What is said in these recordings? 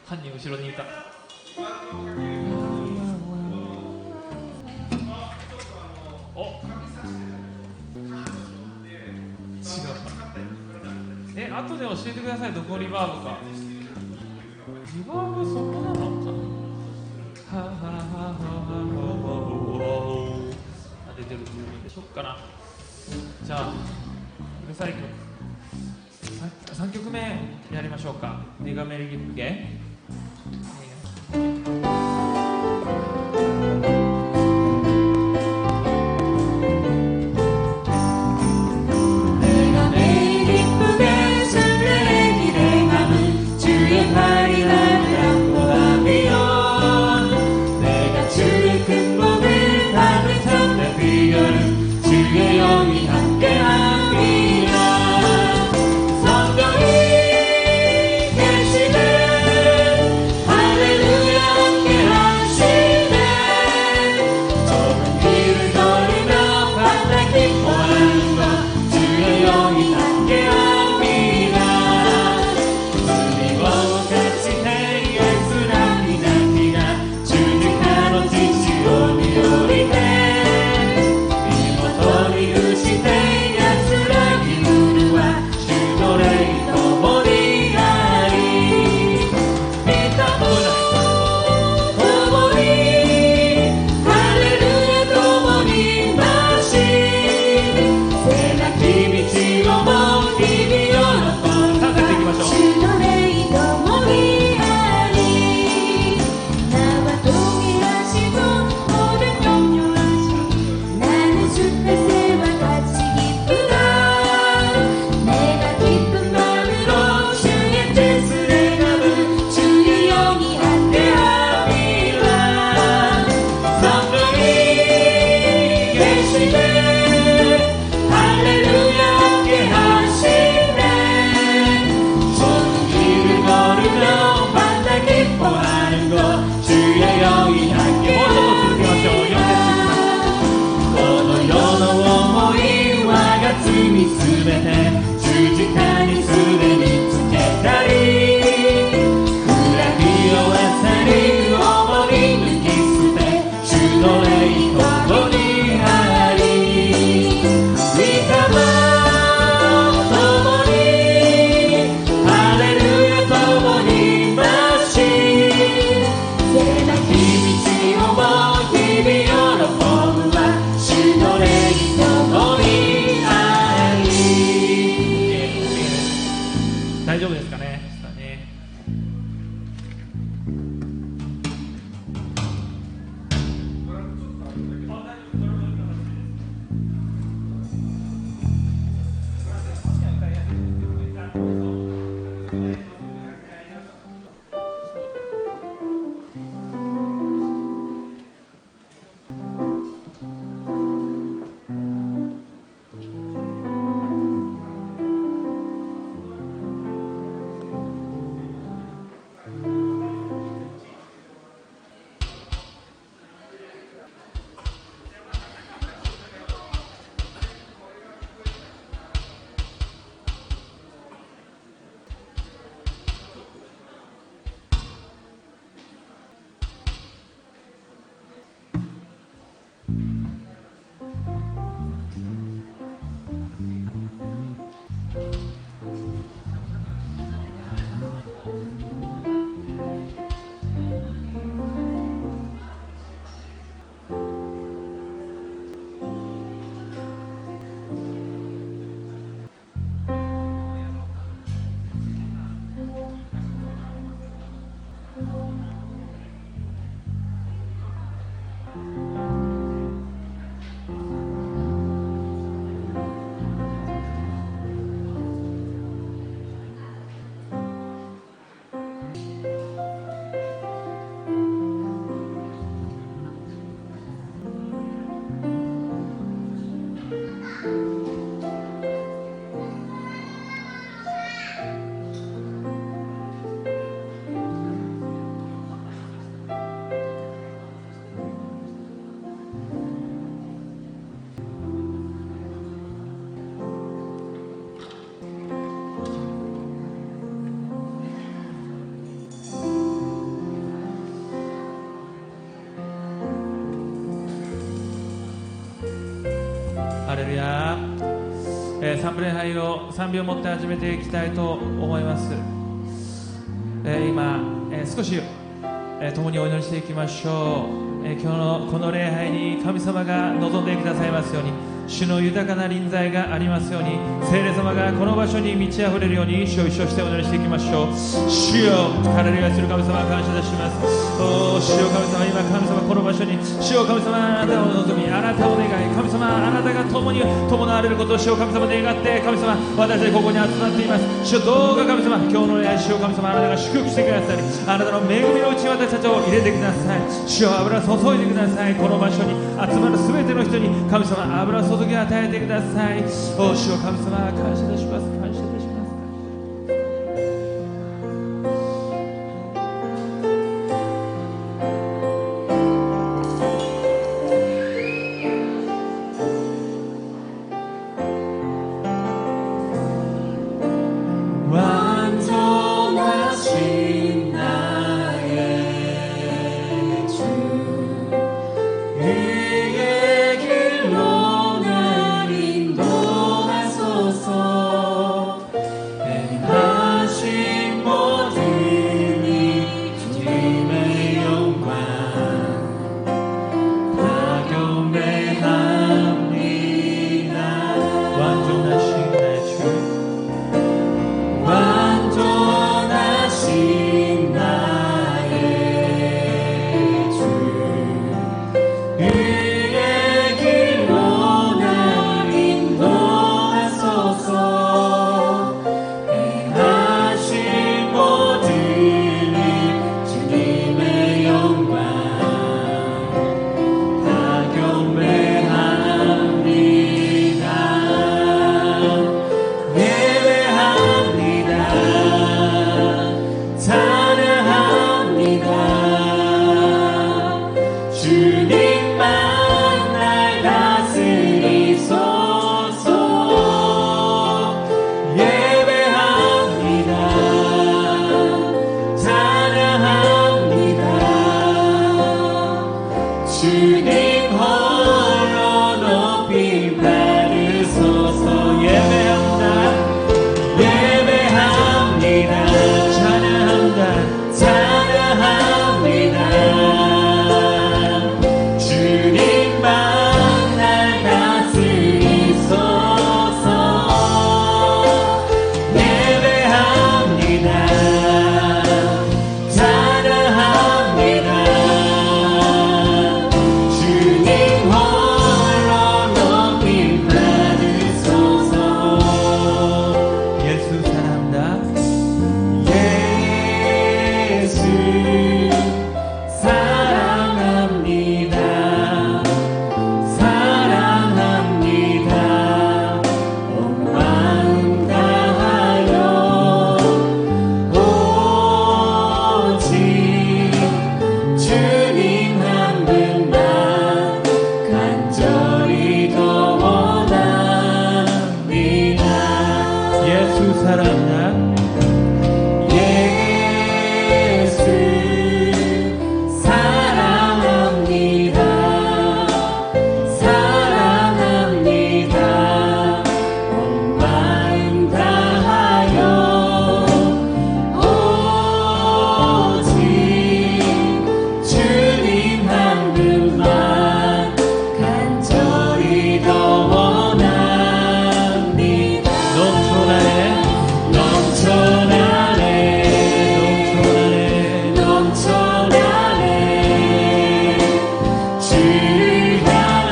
犯人後ろにいた。お、違う。後で教えてください。どこリバーブか。リバーブそこなのか。出てる。しょっかな。じゃあうるさい曲3曲目やりましょうか。ネガメリギップゲ。主の霊と共にあり賛美礼拝を3秒持って始めていきたいと思います。今、少し、共にお祈りしていきましょう。今日のこの礼拝に神様が望んでくださいますように、主の豊かな臨在がありますように、聖霊様がこの場所に満ち溢れるように主を一生してお祈りしていきましょう。主よ、ハレルヤする神様感謝いたします。主よ神様、今神様この場所に、主よ神様あなたを望み、あなたを願い、神様あなたが共に伴われることを主よ神様願って、神様私たちここに集まっています。主よどうか神様、今日の礼拝、主よ神様あなたが祝福してくださり、あなたの恵みのうちに私たちを入れてください。主よ油注いでください。この場所に集まるすべての人に神様油注ぎを与えてください。主よ神様感謝いたします。感謝いたします。주가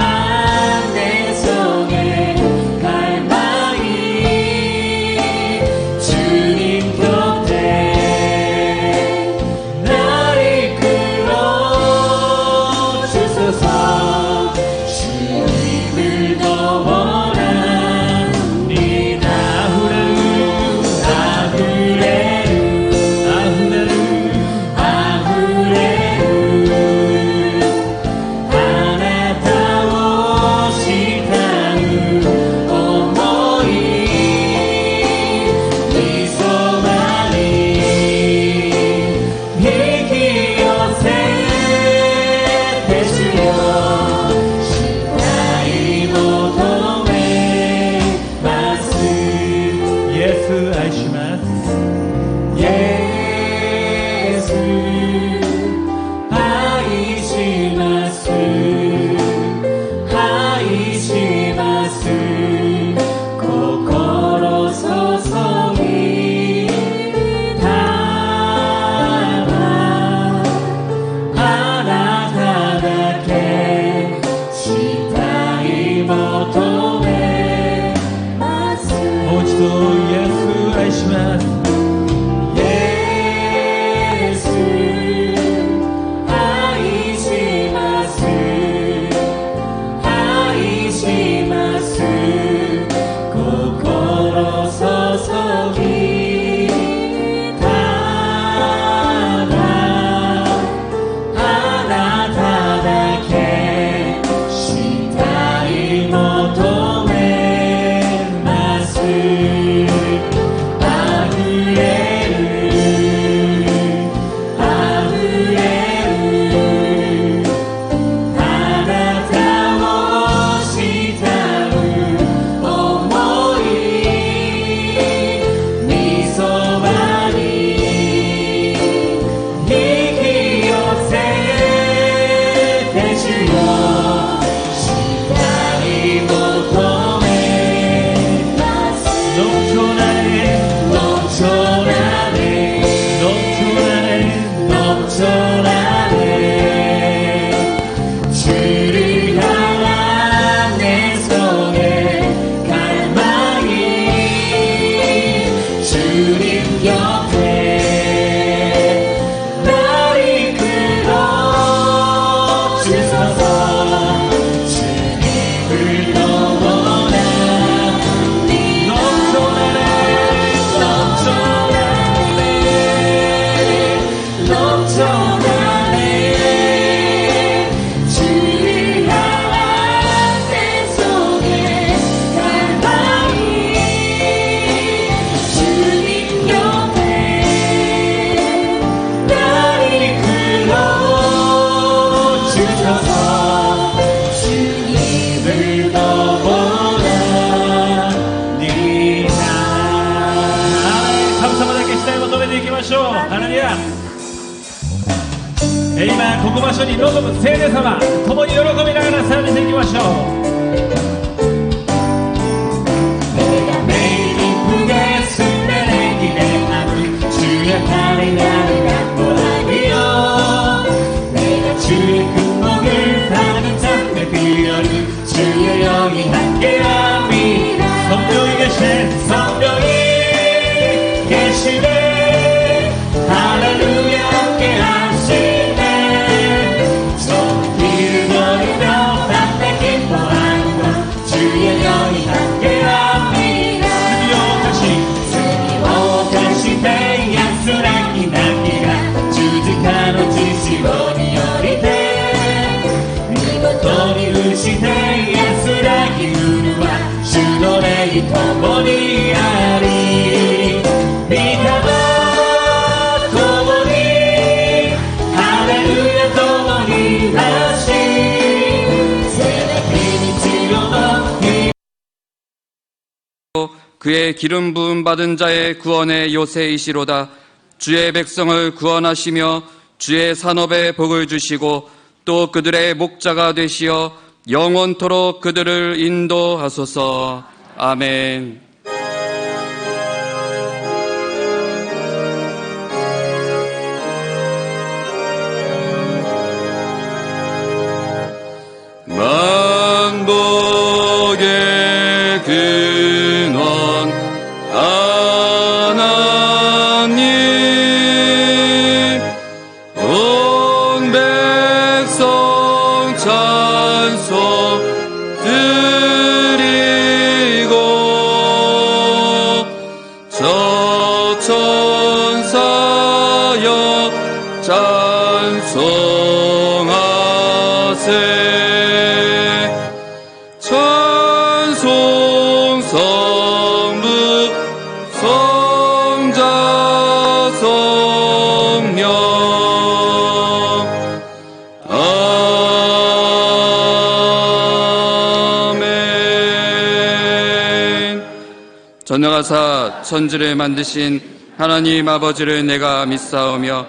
내 속에 갈망이 예수愛します。예수愛します。愛します。心注ぎただあなただけしたい求めます。もう一度イエス愛します。今ここ場所に臨む聖霊様、共に喜びながら賛美していきましょう。성령이 계신 성령이 계시네 할렐루야 함께 하시네 손길을 걸으며 담대 기뻐하는 주의 영이 함께 합니다 스미오 다시 내 약속하기 나기가 주직하는 지시원이 어리대 이것들이 의시대 약속하기 누르와 주노래이共にあり御霊共にハレルヤ共になし그의 기름 부음 받은 자의 구원의 요새이시로다. 주의 백성을 구원하시며 주의 산업에 복을 주시고 또 그들의 목자가 되시어 영원토록 그들을 인도하소서. 아멘. 만복의 근원 하나님 온 백성 찬송 드리고 운행하사 천지를 만드신 하나님 아버지를 내가 믿사오며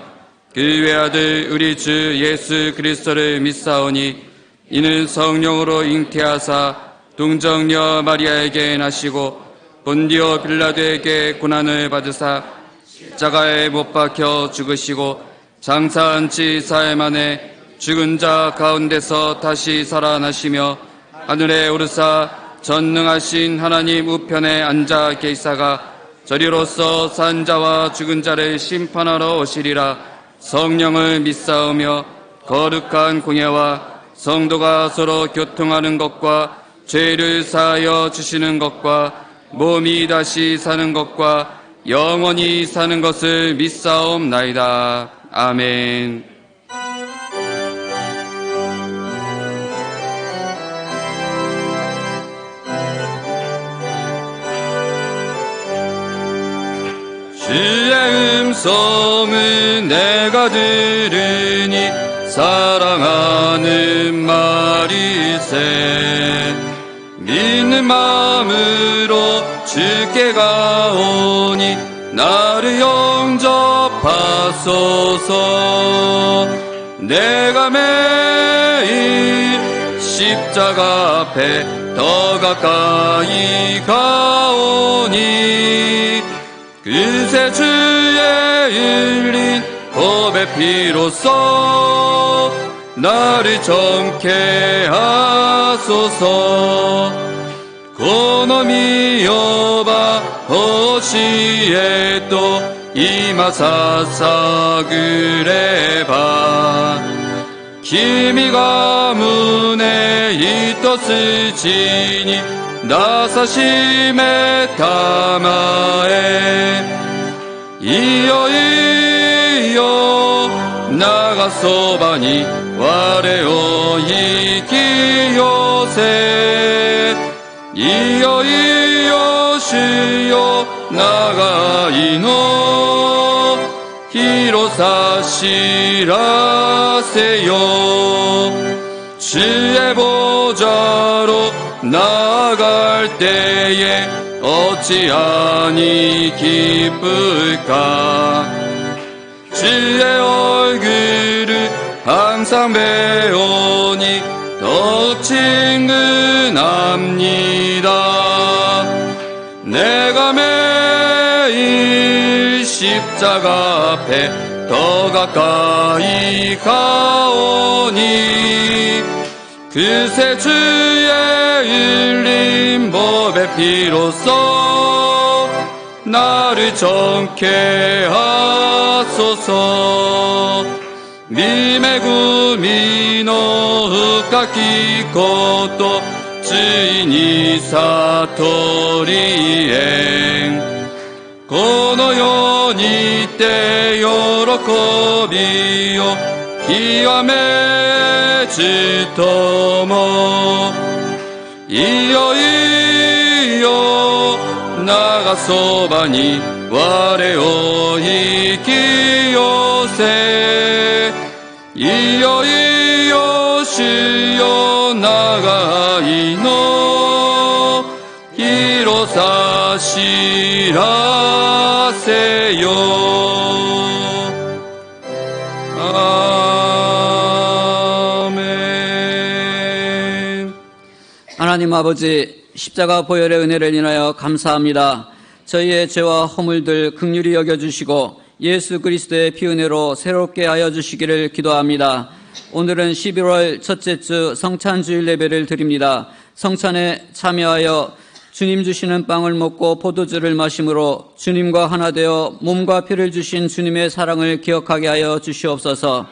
그 외아들 우리 주 예수 그리스도를 믿사오니 이는 성령으로 잉태하사 동정녀 마리아에게 나시고 본디오 빌라도에게 고난을 받으사 십자가에 못 박혀 죽으시고 장사한 지 사흘 만에 죽은 자 가운데서 다시 살아나시며 하늘에 오르사 전능하신 하나님 우편에 앉아 계시다가 저리로서 산 자와 죽은 자를 심판하러 오시리라. 성령을 믿사오며 거룩한 공예와 성도가 서로 교통하는 것과 죄를 사하여 주시는 것과 몸이 다시 사는 것과 영원히 사는 것을 믿사옵나이다. 아멘. 주의 음성을 내가 들으니 사랑하는 말이세. 믿는 마음으로 주께 가오니 나를 영접하소서. 내가 매일 십자가 앞에 더 가까이 가오니 그새 주의 흘린 법의 피로써 나를 정케 하소서. 고놈이 여바 허시에 또 이마사사 그래바 kimi 가문에 이토스 지니 나사심에 타마에 이여 이여 나가소바니 와레오 이기요세 이여 이여 주여 나가이노 히로사시라세요. 주의 보좌로 나아갈 때에 어찌하니 기쁠까. 주의 얼굴을 항상 배우니 더욱 친근합니다. 내가 매일 십자가 앞에 더 가까이 가오니 그새 주의 흘린 법의 피로써 나를 정케 하소서. 미메구미노 흑가키코토 주인이 사토리엔 この世にて喜びを極めちともいよいよ長そばに我を引き寄せいよいよ主よ長いの広さ知らせよ。아멘. 하나님 아버지, 십자가 보혈의 은혜를 인하여 감사합니다. 저희의 죄와 허물들 긍휼히 여겨주시고 예수 그리스도의 피 은혜로 새롭게 하여 주시기를 기도합니다. 오늘은 11월 첫째 주 성찬주일 예배를 드립니다. 성찬에 참여하여 주님 주시는 빵을 먹고 포도주를 마심으로 주님과 하나 되어 몸과 피를 주신 주님의 사랑을 기억하게 하여 주시옵소서.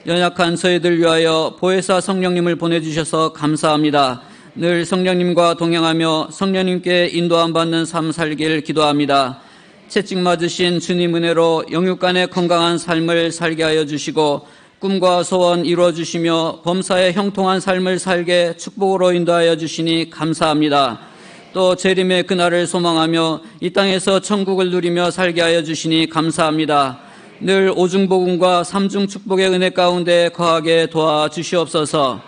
연약한 저희들 위하여 보혜사 성령님을 보내주셔서 감사합니다. 늘 성령님과 동행하며 성령님께 인도함 받는 삶 살길 기도합니다. 채찍 맞으신 주님 은혜로 영육간의 건강한 삶을 살게 하여 주시고 꿈과 소원 이루어 주시며 범사에 형통한 삶을 살게 축복으로 인도하여 주시니 감사합니다. 또 재림의 그날을 소망하며 이 땅에서 천국을 누리며 살게 하여 주시니 감사합니다. 늘 오중복음과 삼중축복의 은혜 가운데 거하게 도와주시옵소서.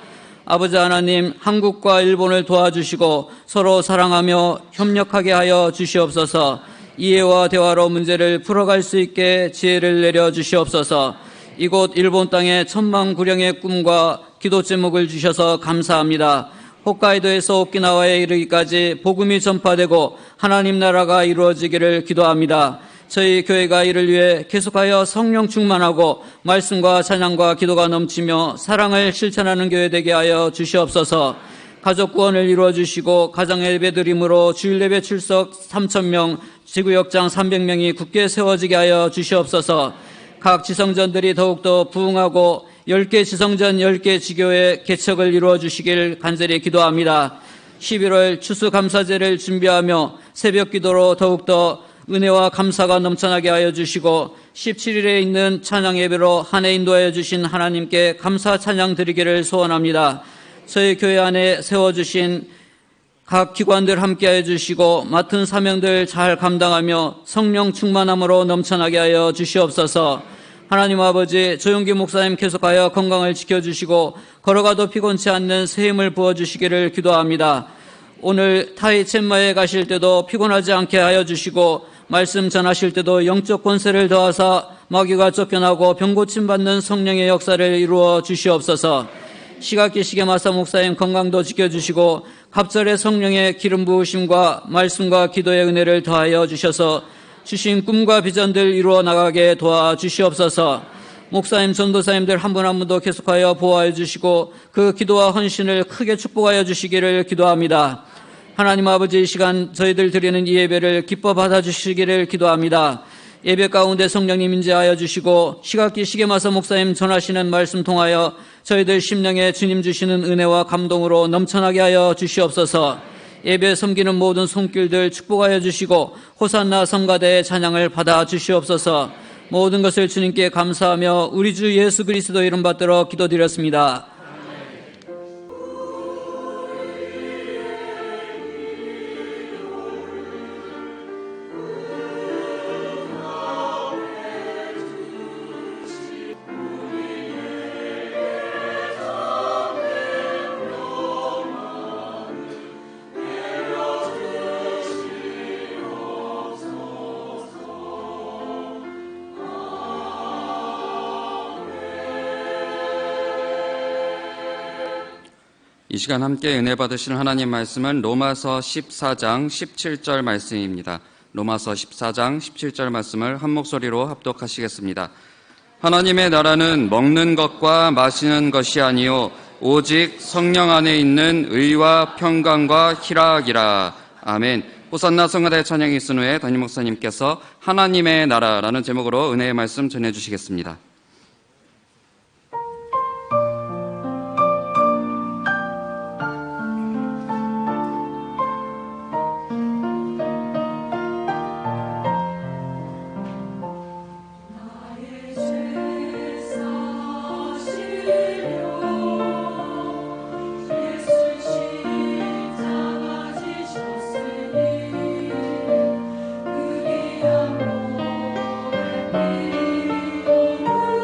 아버지 하나님, 한국과 일본을 도와주시고 서로 사랑하며 협력하게 하여 주시옵소서. 이해와 대화로 문제를 풀어갈 수 있게 지혜를 내려 주시옵소서. 이곳 일본 땅에 천만구령의 꿈과 기도 제목을 주셔서 감사합니다. 홋카이도에서 오키나와에 이르기까지 복음이 전파되고 하나님 나라가 이루어지기를 기도합니다. 저희 교회가 이를 위해 계속하여 성령 충만하고 말씀과 찬양과 기도가 넘치며 사랑을 실천하는 교회 되게 하여 주시옵소서. 가족 구원을 이루어 주시고 가정 예배 드림으로 주일 예배 출석 3,000명, 지구역장 300명이 굳게 세워지게 하여 주시옵소서. 각 지성전들이 더욱더 부흥하고 10개 지성전 10개 지교의 개척을 이루어 주시길 간절히 기도합니다. 11월 추수감사제를 준비하며 새벽 기도로 더욱더 은혜와 감사가 넘쳐나게 하여 주시고 17일에 있는 찬양 예배로 한 해 인도하여 주신 하나님께 감사 찬양 드리기를 소원합니다. 저희 교회 안에 세워주신 각 기관들 함께하여 주시고 맡은 사명들 잘 감당하며 성령 충만함으로 넘쳐나게 하여 주시옵소서. 하나님 아버지, 조용기 목사님 계속하여 건강을 지켜주시고 걸어가도 피곤치 않는 새 힘을 부어주시기를 기도합니다. 오늘 타이 첸마에 가실 때도 피곤하지 않게 하여 주시고 말씀 전하실 때도 영적 권세를 더하사 마귀가 쫓겨나고 병 고침받는 성령의 역사를 이루어 주시옵소서. 시각기 시계마사 목사님 건강도 지켜주시고 갑절의 성령의 기름 부으심과 말씀과 기도의 은혜를 더하여 주셔서 주신 꿈과 비전들 이루어 나가게 도와주시옵소서. 목사님, 전도사님들 한 분 한 분도 계속하여 보호하여 주시고 그 기도와 헌신을 크게 축복하여 주시기를 기도합니다. 하나님 아버지, 이 시간 저희들 드리는 이 예배를 기뻐 받아주시기를 기도합니다. 예배 가운데 성령님 임재하여 주시고 시각기 시계마사 목사님 전하시는 말씀 통하여 저희들 심령에 주님 주시는 은혜와 감동으로 넘쳐나게 하여 주시옵소서. 예배 섬기는 모든 손길들 축복하여 주시고 호산나 성가대의 찬양을 받아 주시옵소서. 모든 것을 주님께 감사하며 우리 주 예수 그리스도 이름 받들어 기도드렸습니다. 이 시간 함께 은혜 받으시는 하나님 말씀은 로마서 14장 17절 말씀입니다. 로마서 14장 17절 말씀을 한 목소리로 합독하시겠습니다. 하나님의 나라는 먹는 것과 마시는 것이 아니요 오직 성령 안에 있는 의와 평강과 희락이라. 아멘. 호산나 성가대 찬양이 있은 후에 담임 목사님께서 하나님의 나라라는 제목으로 은혜의 말씀 전해주시겠습니다. 그게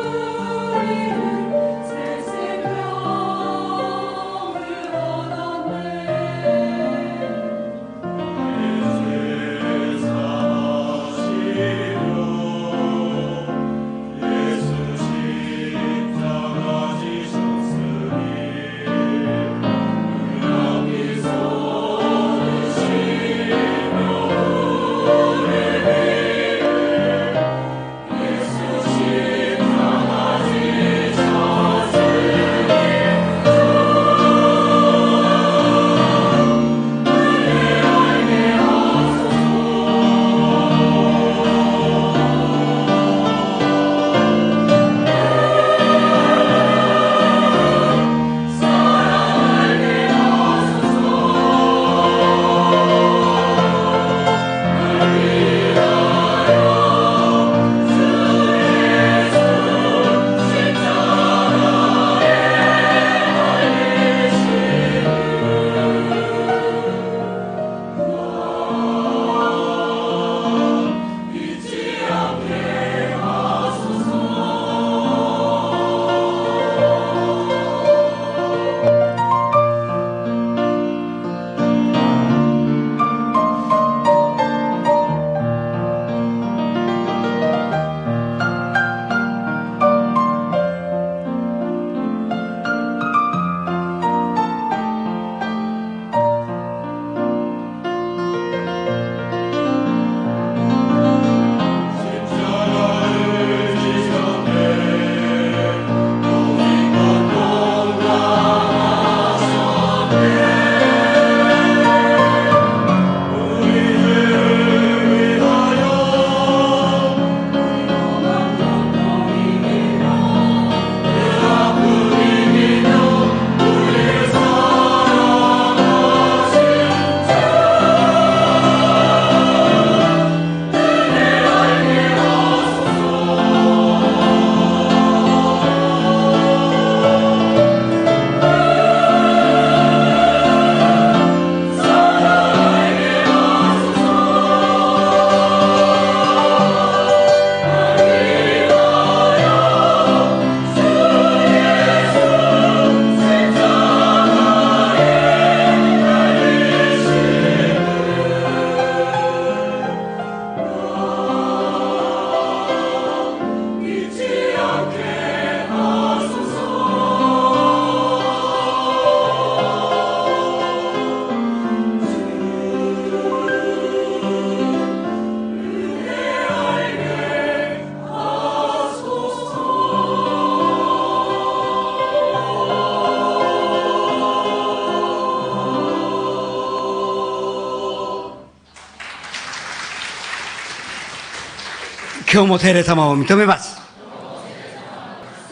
今日も聖霊様を認めます。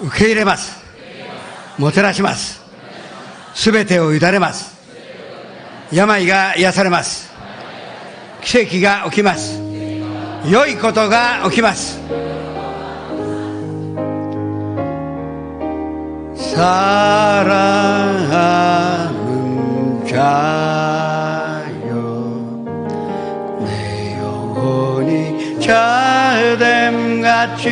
受け入れます。もてなします。すべてを委ねます。病が癒されます。奇跡が起きます。良いことが起きます。사랑하는 자여 내 영혼이 잘됨같이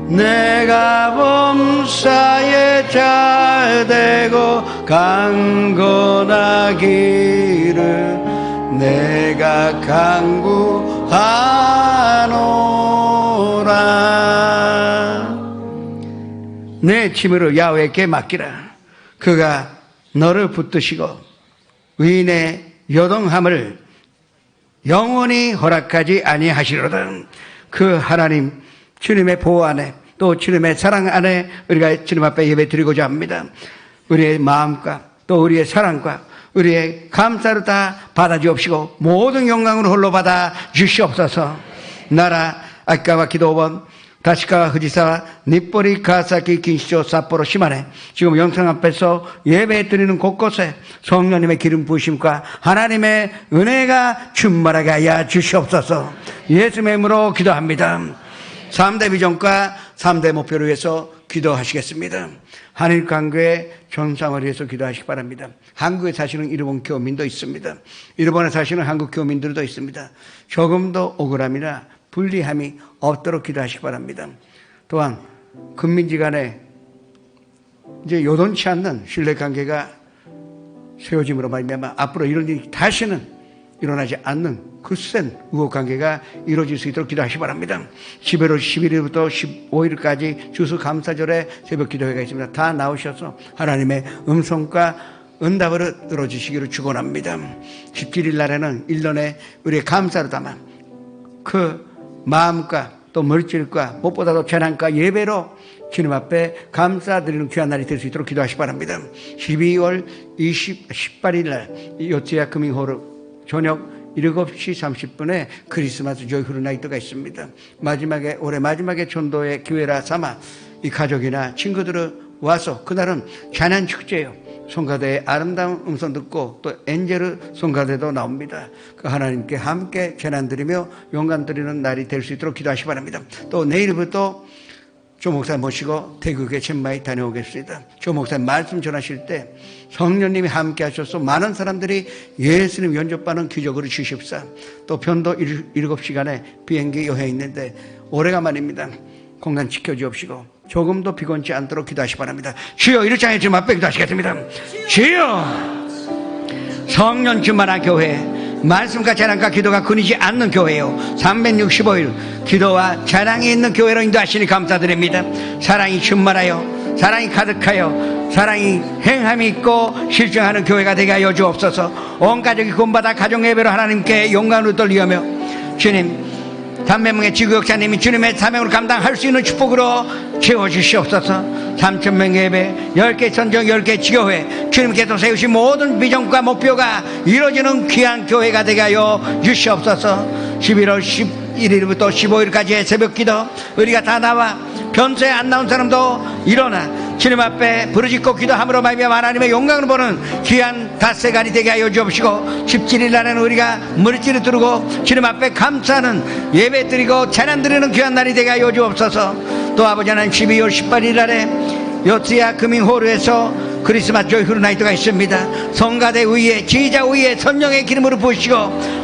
내가 범사에 잘되고 강건하기를 내가 간구하노라. 내 짐을 야훼께 맡기라. 그가 너를 붙드시고 의인의 요동함을 영원히 허락하지 아니하시로다. 그 하나님 주님의 보호 안에 또 주님의 사랑 안에 우리가 주님 앞에 예배 드리고자 합니다. 우리의 마음과 또 우리의 사랑과 우리의 감사를 다 받아주옵시고 모든 영광을 홀로 받아 주시옵소서. 나라 아까와 기도원 다시카와 후지사 니뽀리 가사키 긴시조 삿포로 시마네 지금 영상 앞에서 예배 드리는 곳곳에 성령님의 기름 부으심과 하나님의 은혜가 충만하게 하여 주시옵소서. 예수님의 이름으로 기도합니다. 3대 비전과 3대 목표를 위해서 기도하시겠습니다. 한일 관계의 정상을 위해서 기도하시기 바랍니다. 한국에 사시는 일본 교민도 있습니다. 일본에 사시는 한국 교민들도 있습니다. 조금도 억울함이나 불리함이 없도록 기도하시기 바랍니다. 또한 국민지 간에 이제 요동치 않는 신뢰관계가 세워짐으로 말미암아 앞으로 이런 일이 다시는 일어나지 않는 그 센 우호관계가 이루어질 수 있도록 기도하시기 바랍니다. 11월 11일부터 15일까지 주수감사절에 새벽 기도회가 있습니다. 다 나오셔서 하나님의 음성과 응답을 들어주시기를 축원합니다. 17일 날에는 1년에 우리의 감사를 담아 그 마음과 또 물질과 무엇보다도 재난과 예배로 주님 앞에 감사드리는 귀한 날이 될 수 있도록 기도하시기 바랍니다. 12월 18일 날 요트야 금잉홀 저녁 7시 30분에 크리스마스 조이풀 나이트가 있습니다. 마지막에 올해 마지막에 전도의 기회라 삼아 이 가족이나 친구들을 와서 그날은 찬양 축제예요. 송가대의 아름다운 음성 듣고 또 엔젤 송가대도 나옵니다. 그 하나님께 함께 재난 드리며 영광 드리는 날이 될 수 있도록 기도하시기 바랍니다. 또 내일부터 조 목사 모시고 태국에 첸마이 다녀오겠습니다. 조 목사님 말씀 전하실 때 성령님이 함께 하셔서 많은 사람들이 예수님 연접받는 기적으로 주십사. 또 편도 7시간에 비행기 여행 있는데 오래간만입니다. 공간 지켜주옵시고 조금도 비곤치 않도록 기도하시기 바랍니다. 주여 이를 장에 주님 앞에 기도하시겠습니다. 주여 성령 충만한 교회 말씀과 찬양과 기도가 끊이지 않는 교회요 365일 기도와 찬양이 있는 교회로 인도하시니 감사드립니다. 사랑이 충만하여 사랑이 가득하여 사랑이 행함이 있고 실증하는 교회가 되게 하여 주옵소서. 온 가족이 구원받아 가정예배로 하나님께 영광을 돌리며 주님 300명의 지구역사님이 주님의 사명을 감당할 수 있는 축복으로 채워주시옵소서. 3,000명의 예배 10개 선정 10개 지교회 주님께서 세우신 모든 비전과 목표가 이루어지는 귀한 교회가 되게 하여 주시옵소서. 11월 11일부터 15일까지의 새벽 기도 우리가 다 나와 변소에 안 나온 사람도 일어나 주님 앞에 부르짖고 기도함으로 말미암아 하나님의 영광을 보는 귀한 닷새간이 되게 하여 주옵시고 17일 날에는 우리가 물질을 두르고 주님 앞에 감사하는 예배 드리고 찬양 드리는 귀한 날이 되게 하여 주옵소서. 또 아버지 하나님 12월 18일 날에 요트야 금잉홀에서 크리스마스 조이풀 나이트가 있습니다. 성가대 위에 지휘자 위에 성령의 기름으로 부으시고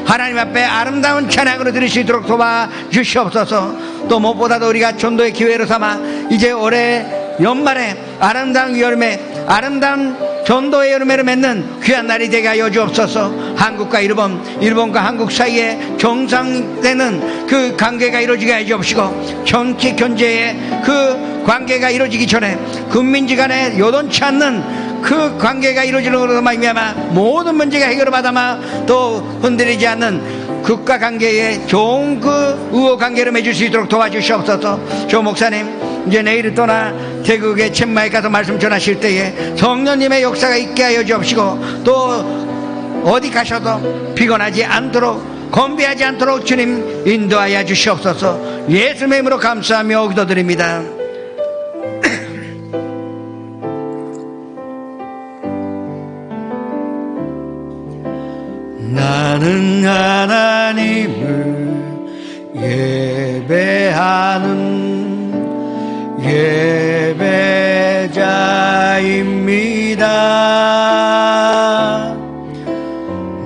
하나님 앞에 아름다운 찬양으로 드릴 수 있도록 도와주시옵소서. 또 무엇보다도 우리가 전도의 기회로 삼아 이제 올해 연말에 아름다운 열매 아름다운 전도의 열매를 맺는 귀한 날이 되게 하여 주옵소서. 한국과 일본과 한국 사이에 정상되는 그 관계가 이루어지게 하여 주옵시고 정치 경제의 그 관계가 이루어지기 전에 국민지 간에 요동치 않는 그 관계가 이루어지는 것으로 말미암아 모든 문제가 해결받아마 또 흔들리지 않는 국가 관계에 좋은 그 우호 관계를 맺을 수 있도록 도와주시옵소서. 조 목사님 이제 내일 떠나 태국의 첸마이에 가서 말씀 전하실 때에 성령님의 역사가 있게 하여 주옵시고 또 어디 가셔도 피곤하지 않도록 건배하지 않도록 주님 인도하여 주시옵소서. 예수님의 이름으로 감사하며 기도드립니다. 나는 하나님을 예배하는 예배자입니다.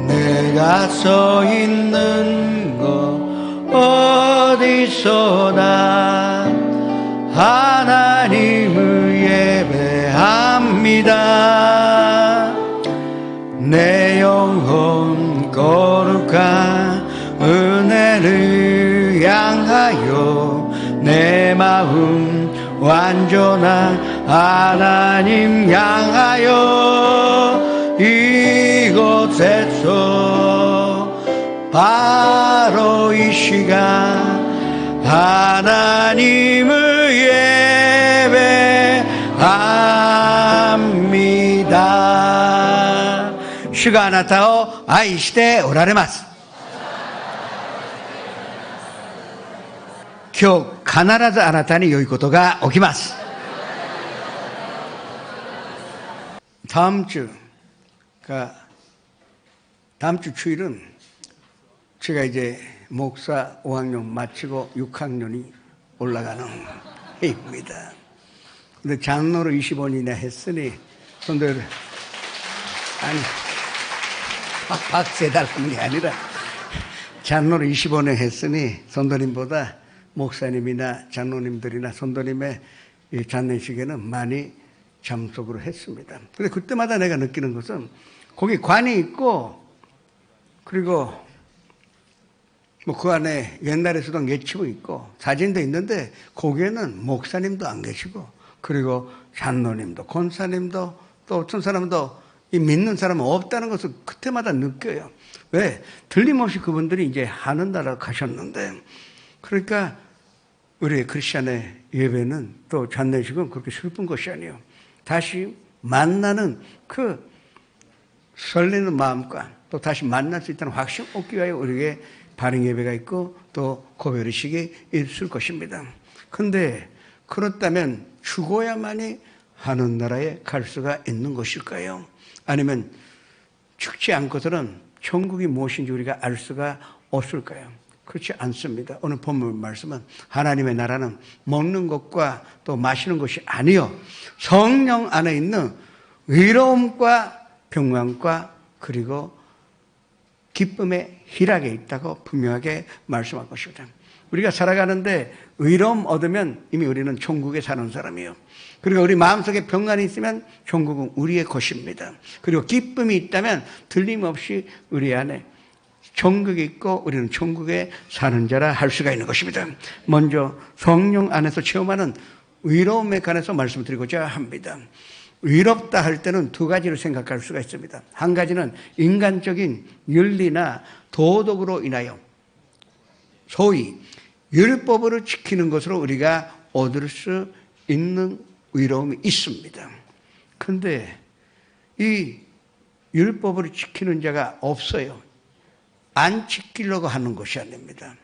내가 서 있는 곳 어디서나 하나님을 예배합니다. 내 영혼 거룩한 은혜를 향하여 내 마음 완전한 하나님 향하여 이곳에서 바로 이 시간 하나님을 예배합니다. 주가あなたを愛しておられます。今日必ずあなたに良いことが起きます。다음 주 주일은 제가 이제 목사 5학년 마치고 6학년이 올라가는 해입니다. 근데 장로를 20원이나 했으니 손들 아니 박세 달라는 게 아니라 장로를 20원에 했으니 선도님보다 목사님이나 장로님들이나 선도님의 이 장례식에는 많이 참석으로 했습니다. 근데 그때마다 내가 느끼는 것은 거기 관이 있고 그리고 뭐 그 안에 옛날에 쓰던 예치부 있고 사진도 있는데 거기에는 목사님도 안 계시고 그리고 장로님도 권사님도 또 어떤 사람도 이 믿는 사람은 없다는 것을 그때마다 느껴요. 왜? 틀림없이 그분들이 이제 하늘나라 가셨는데 그러니까 우리 크리스찬의 예배는 또 장례식은 그렇게 슬픈 것이 아니에요. 다시 만나는 그 설레는 마음과 또 다시 만날 수 있다는 확신 얻기 위하여 우리에게 발행 예배가 있고 또 고별의식이 있을 것입니다. 그런데 그렇다면 죽어야만이 하늘나라에 갈 수가 있는 것일까요? 아니면 죽지 않고서는 천국이 무엇인지 우리가 알 수가 없을까요? 그렇지 않습니다. 오늘 본문 말씀은 하나님의 나라는 먹는 것과 또 마시는 것이 아니요 성령 안에 있는 의로움과 평강과 그리고 기쁨의 희락에 있다고 분명하게 말씀할 것입니다. 우리가 살아가는데 의로움 얻으면 이미 우리는 천국에 사는 사람이에요. 그리고 우리 마음속에 평안이 있으면 천국은 우리의 것입니다. 그리고 기쁨이 있다면 틀림없이 우리 안에 천국이 있고 우리는 천국에 사는 자라 할 수가 있는 것입니다. 먼저 성령 안에서 체험하는 의로움에 관해서 말씀드리고자 합니다. 의롭다 할 때는 두 가지를 생각할 수가 있습니다. 한 가지는 인간적인 윤리나 도덕으로 인하여 소위 율법으로 지키는 것으로 우리가 얻을 수 있는 의로움이 있습니다. 그런데 이 율법으로 지키는 자가 없어요. 안 지키려고 하는 것이 아닙니다.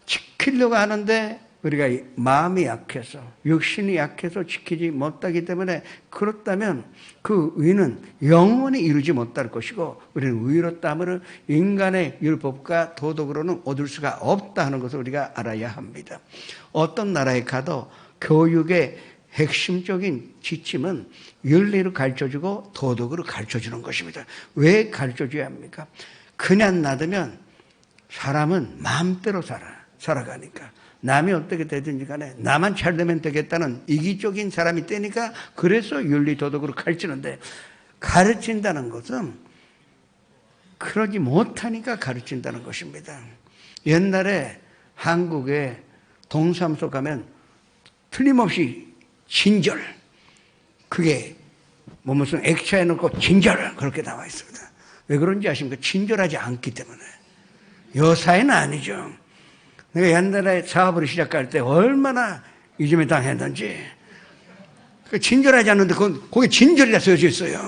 지키려고 하는데 우리가 마음이 약해서 육신이 약해서 지키지 못하기 때문에 그렇다면 그 의는 영원히 이루지 못할 것이고 우리는 의롭다함을 인간의 율법과 도덕으로는 얻을 수가 없다 하는 것을 우리가 알아야 합니다. 어떤 나라에 가도 교육의 핵심적인 지침은 윤리를 가르쳐주고 도덕으로 가르쳐주는 것입니다. 왜 가르쳐줘야 합니까? 그냥 놔두면 사람은 마음대로 살아가니까 남이 어떻게 되든지 간에 나만 잘 되면 되겠다는 이기적인 사람이 되니까 그래서 윤리 도덕으로 가르치는데 가르친다는 것은 그러지 못하니까 가르친다는 것입니다. 옛날에 한국에 동사무소 가면 틀림없이 진절 그게 뭐 무슨 액자에 넣고 진절 그렇게 나와 있습니다. 왜 그런지 아십니까? 친절하지 않기 때문에. 요사이는 아니죠. 내가 옛날에 사업을 시작할 때 얼마나 이점에 당했는지. 친절하지 않는데 거기 진절이라 써져 있어요.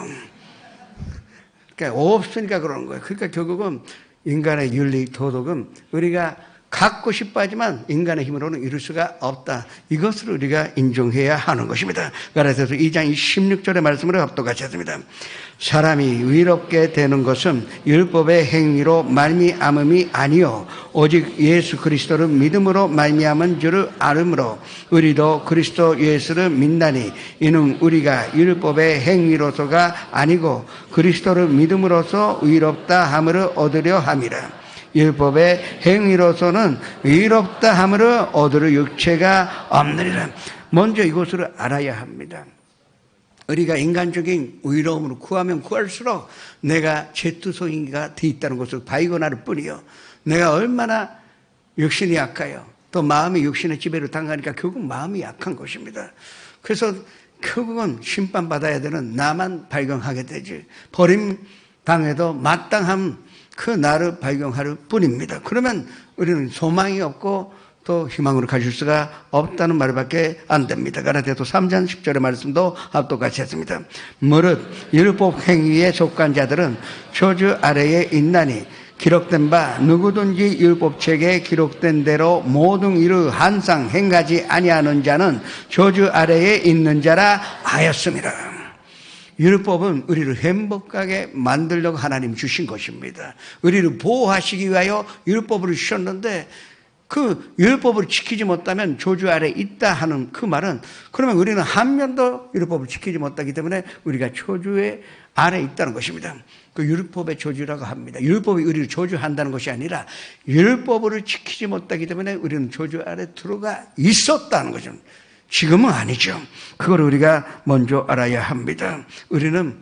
그러니까 없으니까 그러는 거예요. 그러니까 결국은 인간의 윤리, 도덕은 우리가 갖고 싶어 하지만 인간의 힘으로는 이룰 수가 없다. 이것을 우리가 인정해야 하는 것입니다. 갈라디아서 2장 16절의 말씀으로 합독같이 했습니다. 사람이 의롭게 되는 것은 율법의 행위로 말미암음이 아니요 오직 예수 그리스도를 믿음으로 말미암은 줄을 알므로 우리도 그리스도 예수를 믿나니 이는 우리가 율법의 행위로서가 아니고 그리스도를 믿음으로써 의롭다 함을 얻으려 함이라. 율법의 행위로서는 의롭다 함을 얻을 육체가 없느니라. 먼저 이것을 알아야 합니다. 우리가 인간적인 의로움으로 구하면 구할수록 내가 죄투성이가 돼 있다는 것을 발견할 뿐이요. 내가 얼마나 육신이 약해요. 또 마음이 육신의 지배를 당하니까 결국 마음이 약한 것입니다. 그래서 결국은 심판받아야 되는 나만 발견하게 되지. 버림당해도 마땅한 그 나를 발견할 뿐입니다. 그러면 우리는 소망이 없고 또 희망으로 가질 수가 없다는 말밖에 안 됩니다. 갈라디아서 3장 10절의 말씀도 합독같이 했습니다. 무릇 율법 행위에 속한 자들은 저주 아래에 있나니 기록된 바 누구든지 율법책에 기록된 대로 모든 일을 항상 행하지 아니하는 자는 저주 아래에 있는 자라 하였습니다. 율법은 우리를 행복하게 만들려고 하나님 주신 것입니다. 우리를 보호하시기 위하여 율법을 주셨는데 그 율법을 지키지 못하면 저주 아래 있다 하는 그 말은 그러면 우리는 한 면도 율법을 지키지 못하기 때문에 우리가 저주의 아래 있다는 것입니다. 그 율법의 저주라고 합니다. 율법이 우리를 저주한다는 것이 아니라 율법을 지키지 못하기 때문에 우리는 저주 아래 들어가 있었다는 거죠. 지금은 아니죠. 그걸 우리가 먼저 알아야 합니다. 우리는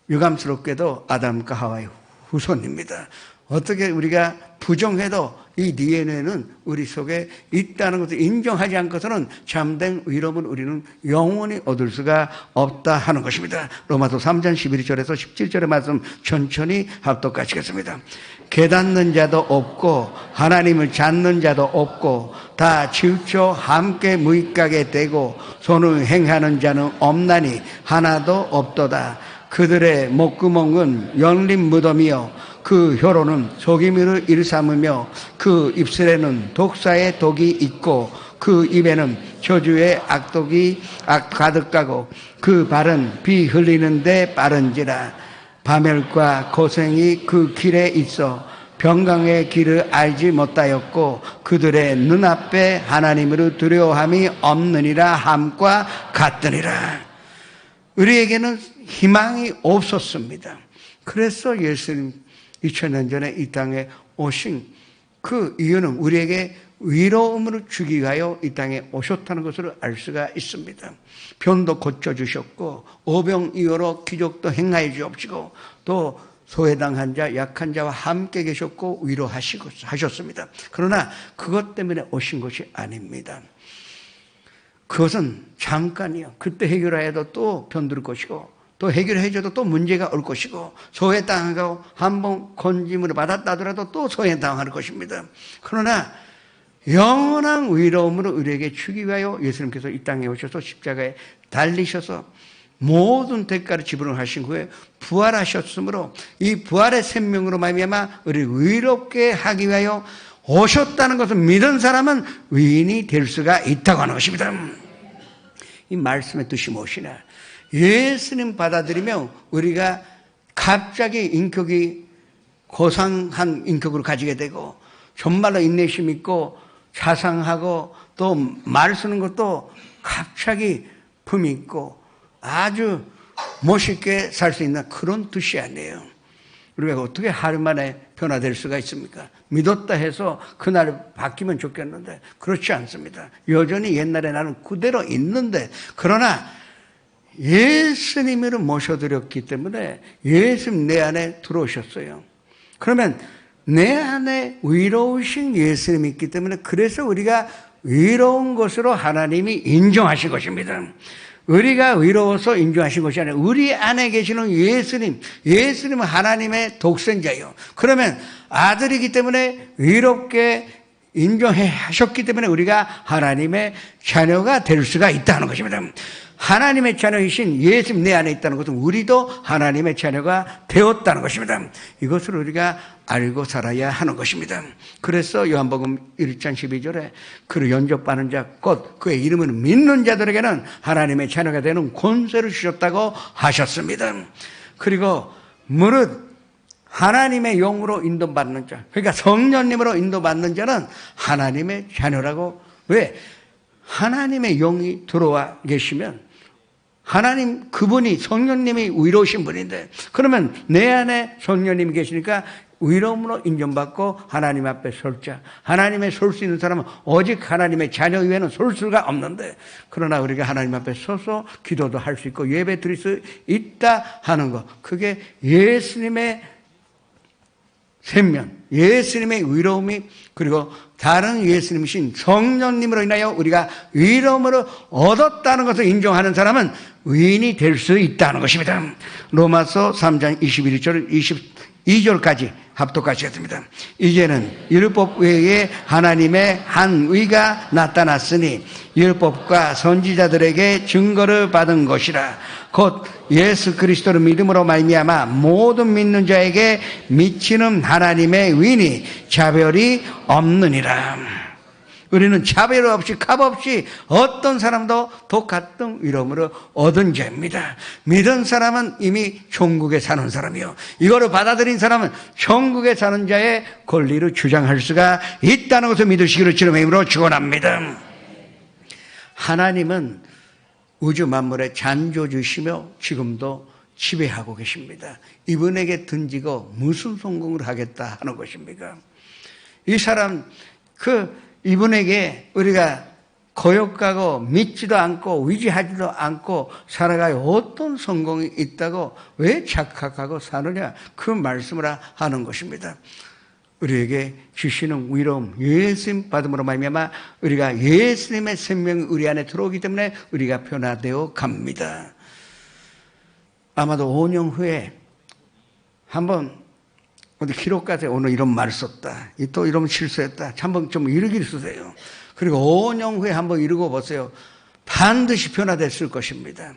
유감스럽게도 아담과 하와의 후손입니다. 어떻게 우리가 부정해도 이 DNA는 우리 속에 있다는 것을 인정하지 않고서는 참된 의로움을 우리는 영원히 얻을 수가 없다 하는 것입니다. 로마서 3장 11절에서 17절의 말씀 천천히 합독하시겠습니다. 깨닫는 자도 없고 하나님을 찾는 자도 없고 다 치우쳐 함께 무익하게 되고 손을 행하는 자는 없나니 하나도 없도다. 그들의 목구멍은 열린 무덤이요 그 혀로는 속임을 일삼으며 그 입술에는 독사의 독이 있고 그 입에는 저주의 악독이 가득하고 그 발은 피 흘리는데 빠른지라. 바멜과 고생이 그 길에 있어 평강의 길을 알지 못하였고 그들의 눈앞에 하나님을 두려워함이 없느니라 함과 같으니라. 우리에게는 희망이 없었습니다. 그래서 예수님 2000년 전에 이 땅에 오신 그 이유는 우리에게 위로움을 주기 위하여 이 땅에 오셨다는 것을 알 수가 있습니다. 병도 고쳐주셨고 오병이어로 기적도 행하여 주옵시고 또 소외당한 자, 약한 자와 함께 계셨고 위로하셨습니다. 그러나 그것 때문에 오신 것이 아닙니다. 그것은 잠깐이요. 그때 해결해도 또 병들 것이고 또 해결해줘도 또 문제가 올 것이고 소외당하고 한번 건짐을 받았다 하더라도 또 소외당할 것입니다. 그러나 영원한 위로움으로 우리에게 주기 위하여 예수님께서 이 땅에 오셔서 십자가에 달리셔서 모든 대가를 지불하신 후에 부활하셨으므로 이 부활의 생명으로 말미암아 우리를 의롭게 하기 위하여 오셨다는 것을 믿은 사람은 의인이 될 수가 있다고 하는 것입니다. 이 말씀의 뜻이 무엇이냐? 예수님 받아들이면 우리가 갑자기 인격이 고상한 인격으로 가지게 되고 정말로 인내심 있고 자상하고 또 말 쓰는 것도 갑자기 품 있고 아주 멋있게 살 수 있는 그런 뜻이 아니에요. 우리가 어떻게 하루 만에 변화될 수가 있습니까? 믿었다 해서 그날 바뀌면 좋겠는데 그렇지 않습니다. 여전히 옛날에 나는 그대로 있는데 그러나 예수님을 모셔드렸기 때문에 예수님 내 안에 들어오셨어요. 그러면 내 안에 의로우신 예수님이 있기 때문에 그래서 우리가 의로운 것으로 하나님이 인정하신 것입니다. 우리가 의로워서 인정하신 것이 아니라 우리 안에 계시는 예수님은 하나님의 독생자예요. 그러면 아들이기 때문에 의롭게 인정해 하셨기 때문에 우리가 하나님의 자녀가 될 수가 있다는 것입니다. 하나님의 자녀이신 예수님 내 안에 있다는 것은 우리도 하나님의 자녀가 되었다는 것입니다. 이것을 우리가 알고 살아야 하는 것입니다. 그래서 요한복음 1장 12절에 그를 영접하는 자 곧 그의 이름을 믿는 자들에게는 하나님의 자녀가 되는 권세를 주셨다고 하셨습니다. 그리고 무릇 하나님의 영으로 인도받는 자, 그러니까 성령님으로 인도받는 자는 하나님의 자녀라고. 왜? 하나님의 영이 들어와 계시면 하나님, 그분이 성령님이 의로우신 분인데, 그러면 내 안에 성령님이 계시니까 의로움으로 인정받고 하나님 앞에 설 자, 하나님에 설 수 있는 사람은 오직 하나님의 자녀 이외에는 설 수가 없는데, 그러나 우리가 하나님 앞에 서서 기도도 할 수 있고 예배 드릴 수 있다 하는 것, 그게 예수님의 생명, 예수님의 의로움이, 그리고 다른 예수님이신 성령님으로 인하여 우리가 의로움으로 얻었다는 것을 인정하는 사람은 의인이 될 수 있다는 것입니다. 로마서 3장 21절 22절까지 합독하시겠습니다. 이제는 율법 외에 하나님의 한 의가 나타났으니 율법과 선지자들에게 증거를 받은 것이라. 곧 예수 그리스도를 믿음으로 말미암아 모든 믿는 자에게 미치는 하나님의 의인이 차별이 없느니라. 우리는 차별 없이 값없이 어떤 사람도 똑같은 이름으로 얻은 자입니다. 믿은 사람은 이미 천국에 사는 사람이요, 이거를 받아들인 사람은 천국에 사는 자의 권리를 주장할 수가 있다는 것을 믿으시기를 주님의 이름으로 축원합니다. 하나님은 우주 만물의 창조주시며 지금도 지배하고 계십니다. 이분에게 던지고 무슨 성공을 하겠다 하는 것입니까? 이 사람, 이분에게 우리가 거역하고 믿지도 않고 의지하지도 않고 살아가야 어떤 성공이 있다고 왜 착각하고 사느냐, 그 말씀을 하는 것입니다. 우리에게 주시는 위로움, 예수님 받음으로 말미암아 우리가 예수님의 생명이 우리 안에 들어오기 때문에 우리가 변화되어 갑니다. 아마도 5년 후에 한번 어디 기록가에 오늘 이런 말을 썼다, 또 이런 실수했다, 한번 좀 일기를 쓰세요. 그리고 5년 후에 한번 읽어 보세요. 반드시 변화됐을 것입니다.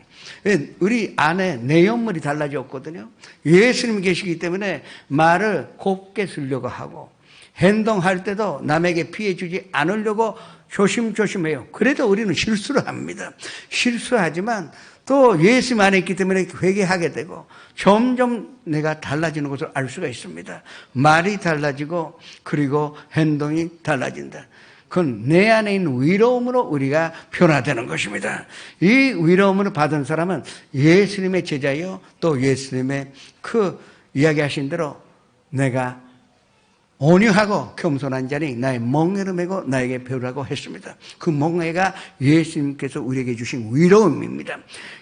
우리 안에 내용물이 달라졌거든요. 예수님이 계시기 때문에 말을 곱게 쓰려고 하고, 행동할 때도 남에게 피해 주지 않으려고 조심조심해요. 그래도 우리는 실수를 합니다. 실수하지만 또 예수님 안에 있기 때문에 회개하게 되고 점점 내가 달라지는 것을 알 수가 있습니다. 말이 달라지고 그리고 행동이 달라진다. 그건 내 안에 있는 위로움으로 우리가 변화되는 것입니다. 이 위로움을 받은 사람은 예수님의 제자요, 또 예수님의 그 이야기하신 대로 내가 온유하고 겸손한 자니 나의 멍에를 메고 나에게 배우라고 했습니다. 그 멍에가 예수님께서 우리에게 주신 위로움입니다.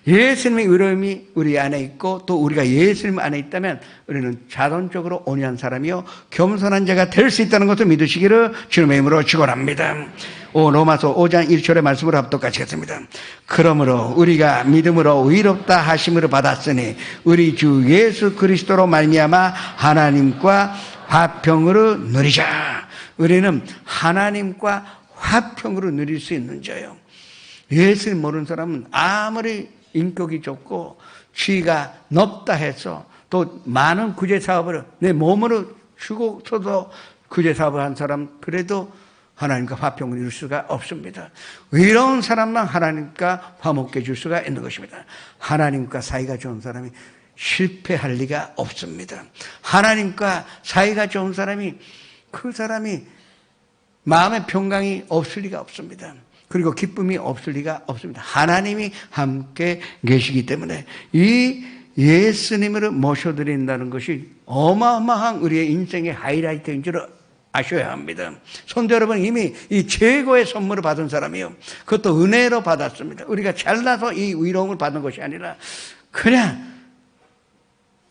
예수님의 위로움이 우리 안에 있고 또 우리가 예수님 안에 있다면 우리는 자동적으로 온유한 사람이요 겸손한 자가 될 수 있다는 것을 믿으시기를 주님의 이름으로 축원합니다. 로마서 5장 1절의 말씀을 합독하시겠습니다. 그러므로 우리가 믿음으로 의롭다 하심을 받았으니 우리 주 예수 그리스도로 말미암아 하나님과 화평으로 누리자. 우리는 하나님과 화평으로 누릴 수 있는 자요. 예수님 모르는 사람은 아무리 인격이 좋고 지위가 높다 해서 또 많은 구제사업을 내 몸으로 주고서도 구제사업을 한 사람, 그래도 하나님과 화평을 이룰 수가 없습니다. 의로운 사람만 하나님과 화목해 줄 수가 있는 것입니다. 하나님과 사이가 좋은 사람이 실패할 리가 없습니다. 하나님과 사이가 좋은 사람이, 그 사람이 마음의 평강이 없을 리가 없습니다. 그리고 기쁨이 없을 리가 없습니다. 하나님이 함께 계시기 때문에 이 예수님을 모셔드린다는 것이 어마어마한 우리의 인생의 하이라이트인 줄 아셔야 합니다. 성도 여러분, 이미 이 최고의 선물을 받은 사람이요, 그것도 은혜로 받았습니다. 우리가 잘나서 이 위로움을 받는 것이 아니라 그냥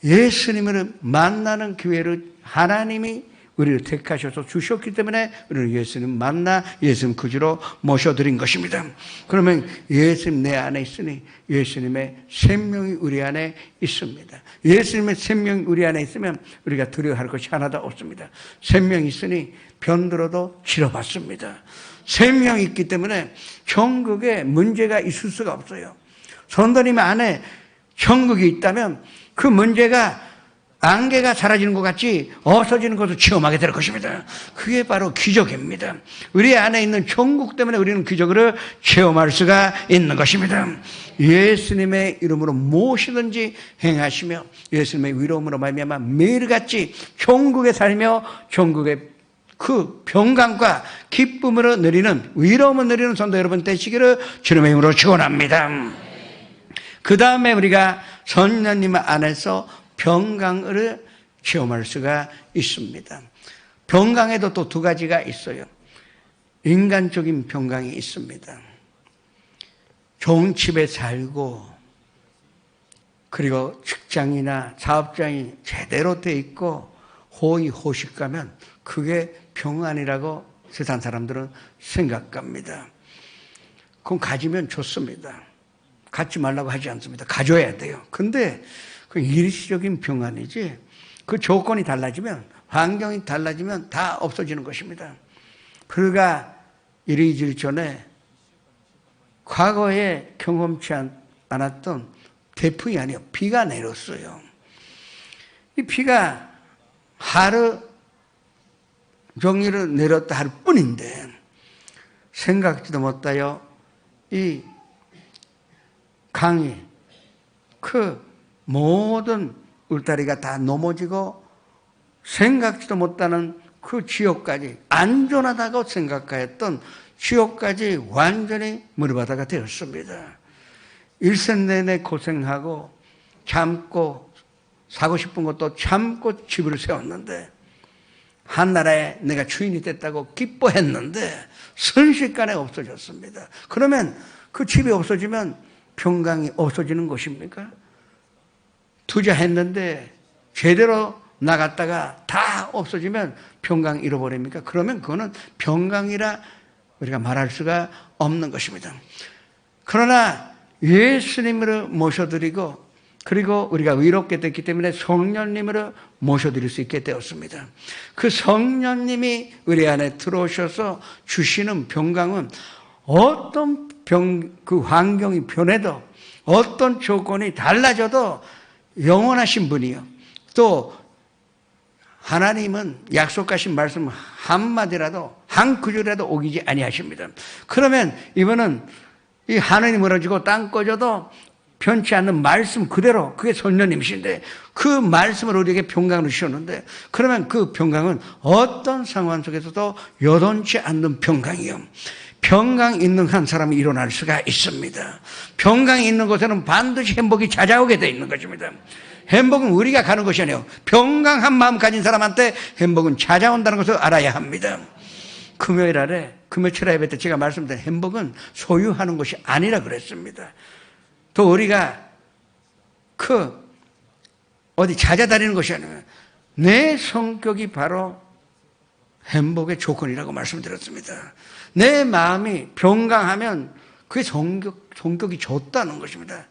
예수님을 만나는 기회를 하나님이 우리를 택하셔서 주셨기 때문에 우리는 예수님 만나 예수님 구주로 모셔드린 것입니다. 그러면 예수님 내 안에 있으니 예수님의 생명이 우리 안에 있습니다. 예수님의 생명이 우리 안에 있으면 우리가 두려워할 것이 하나도 없습니다. 생명이 있으니 병들어도 치료받습니다. 생명이 있기 때문에 천국에 문제가 있을 수가 없어요. 성도님 안에 천국이 있다면 그 문제가 안개가 사라지는 것 같이 없어지는 것을 체험하게 될 것입니다. 그게 바로 기적입니다. 우리 안에 있는 천국 때문에 우리는 기적을 체험할 수가 있는 것입니다. 예수님의 이름으로 무엇이든지 행하시며 예수님의 위로움으로 말미암아 매일같이 천국에 살며 천국의 그 평강과 기쁨으로 누리는, 위로움을 누리는 성도 여러분 되시기를 주님의 이름으로 축원합니다. 그 다음에 우리가 성령님 안에서 평강을 체험할 수가 있습니다. 평강에도 또 두 가지가 있어요. 인간적인 평강이 있습니다. 좋은 집에 살고 그리고 직장이나 사업장이 제대로 돼 있고 호의호식하면 그게 평안이라고 세상 사람들은 생각합니다. 그건 가지면 좋습니다. 갖지 말라고 하지 않습니다. 가져야 돼요. 근데 그 일시적인 평안이지 그 조건이 달라지면, 환경이 달라지면 다 없어지는 것입니다. 불과 이리저리 전에 과거에 경험치 않았던 태풍이 아니요, 비가 내렸어요. 이 비가 하루 종일을 내렸다 할 뿐인데 생각지도 못하여 이 강이 그 모든 울타리가 다 넘어지고 생각지도 못하는 그 지역까지, 안전하다고 생각하였던 지역까지 완전히 물바다가 되었습니다. 일생 내내 고생하고 참고 사고 싶은 것도 참고 집을 세웠는데, 한나라에 내가 주인이 됐다고 기뻐했는데 순식간에 없어졌습니다. 그러면 그 집이 없어지면 평강이 없어지는 것입니까? 투자했는데 제대로 나갔다가 다 없어지면 평강 잃어버립니까? 그러면 그거는 평강이라 우리가 말할 수가 없는 것입니다. 그러나 예수님을 모셔드리고 그리고 우리가 의롭게 됐기 때문에 성령님을 모셔드릴 수 있게 되었습니다. 그 성령님이 우리 안에 들어오셔서 주시는 평강은 어떤 그 환경이 변해도 어떤 조건이 달라져도 영원하신 분이요. 또 하나님은 약속하신 말씀 한마디라도 한 구절이라도 오기지 아니하십니다. 그러면 이번은 이 하늘이 무너지고 땅 꺼져도 변치 않는 말씀 그대로, 그게 성령님이신데 그 말씀을 우리에게 평강을 주셨는데, 그러면 그 평강은 어떤 상황 속에서도 여동치 않는 평강이요, 평강 있는 한 사람이 일어날 수가 있습니다. 평강이 있는 곳에는 반드시 행복이 찾아오게 되어 있는 것입니다. 행복은 우리가 가는 것이 아니에요. 평강한 마음 가진 사람한테 행복은 찾아온다는 것을 알아야 합니다. 금요일 아래, 금요일 예배 때 제가 말씀드린 행복은 소유하는 것이 아니라 그랬습니다. 또 우리가 어디 찾아다니는 것이 아니라 내 성격이 바로 행복의 조건이라고 말씀드렸습니다. 내 마음이 평강하면 그게 성격이 좋다는 것입니다.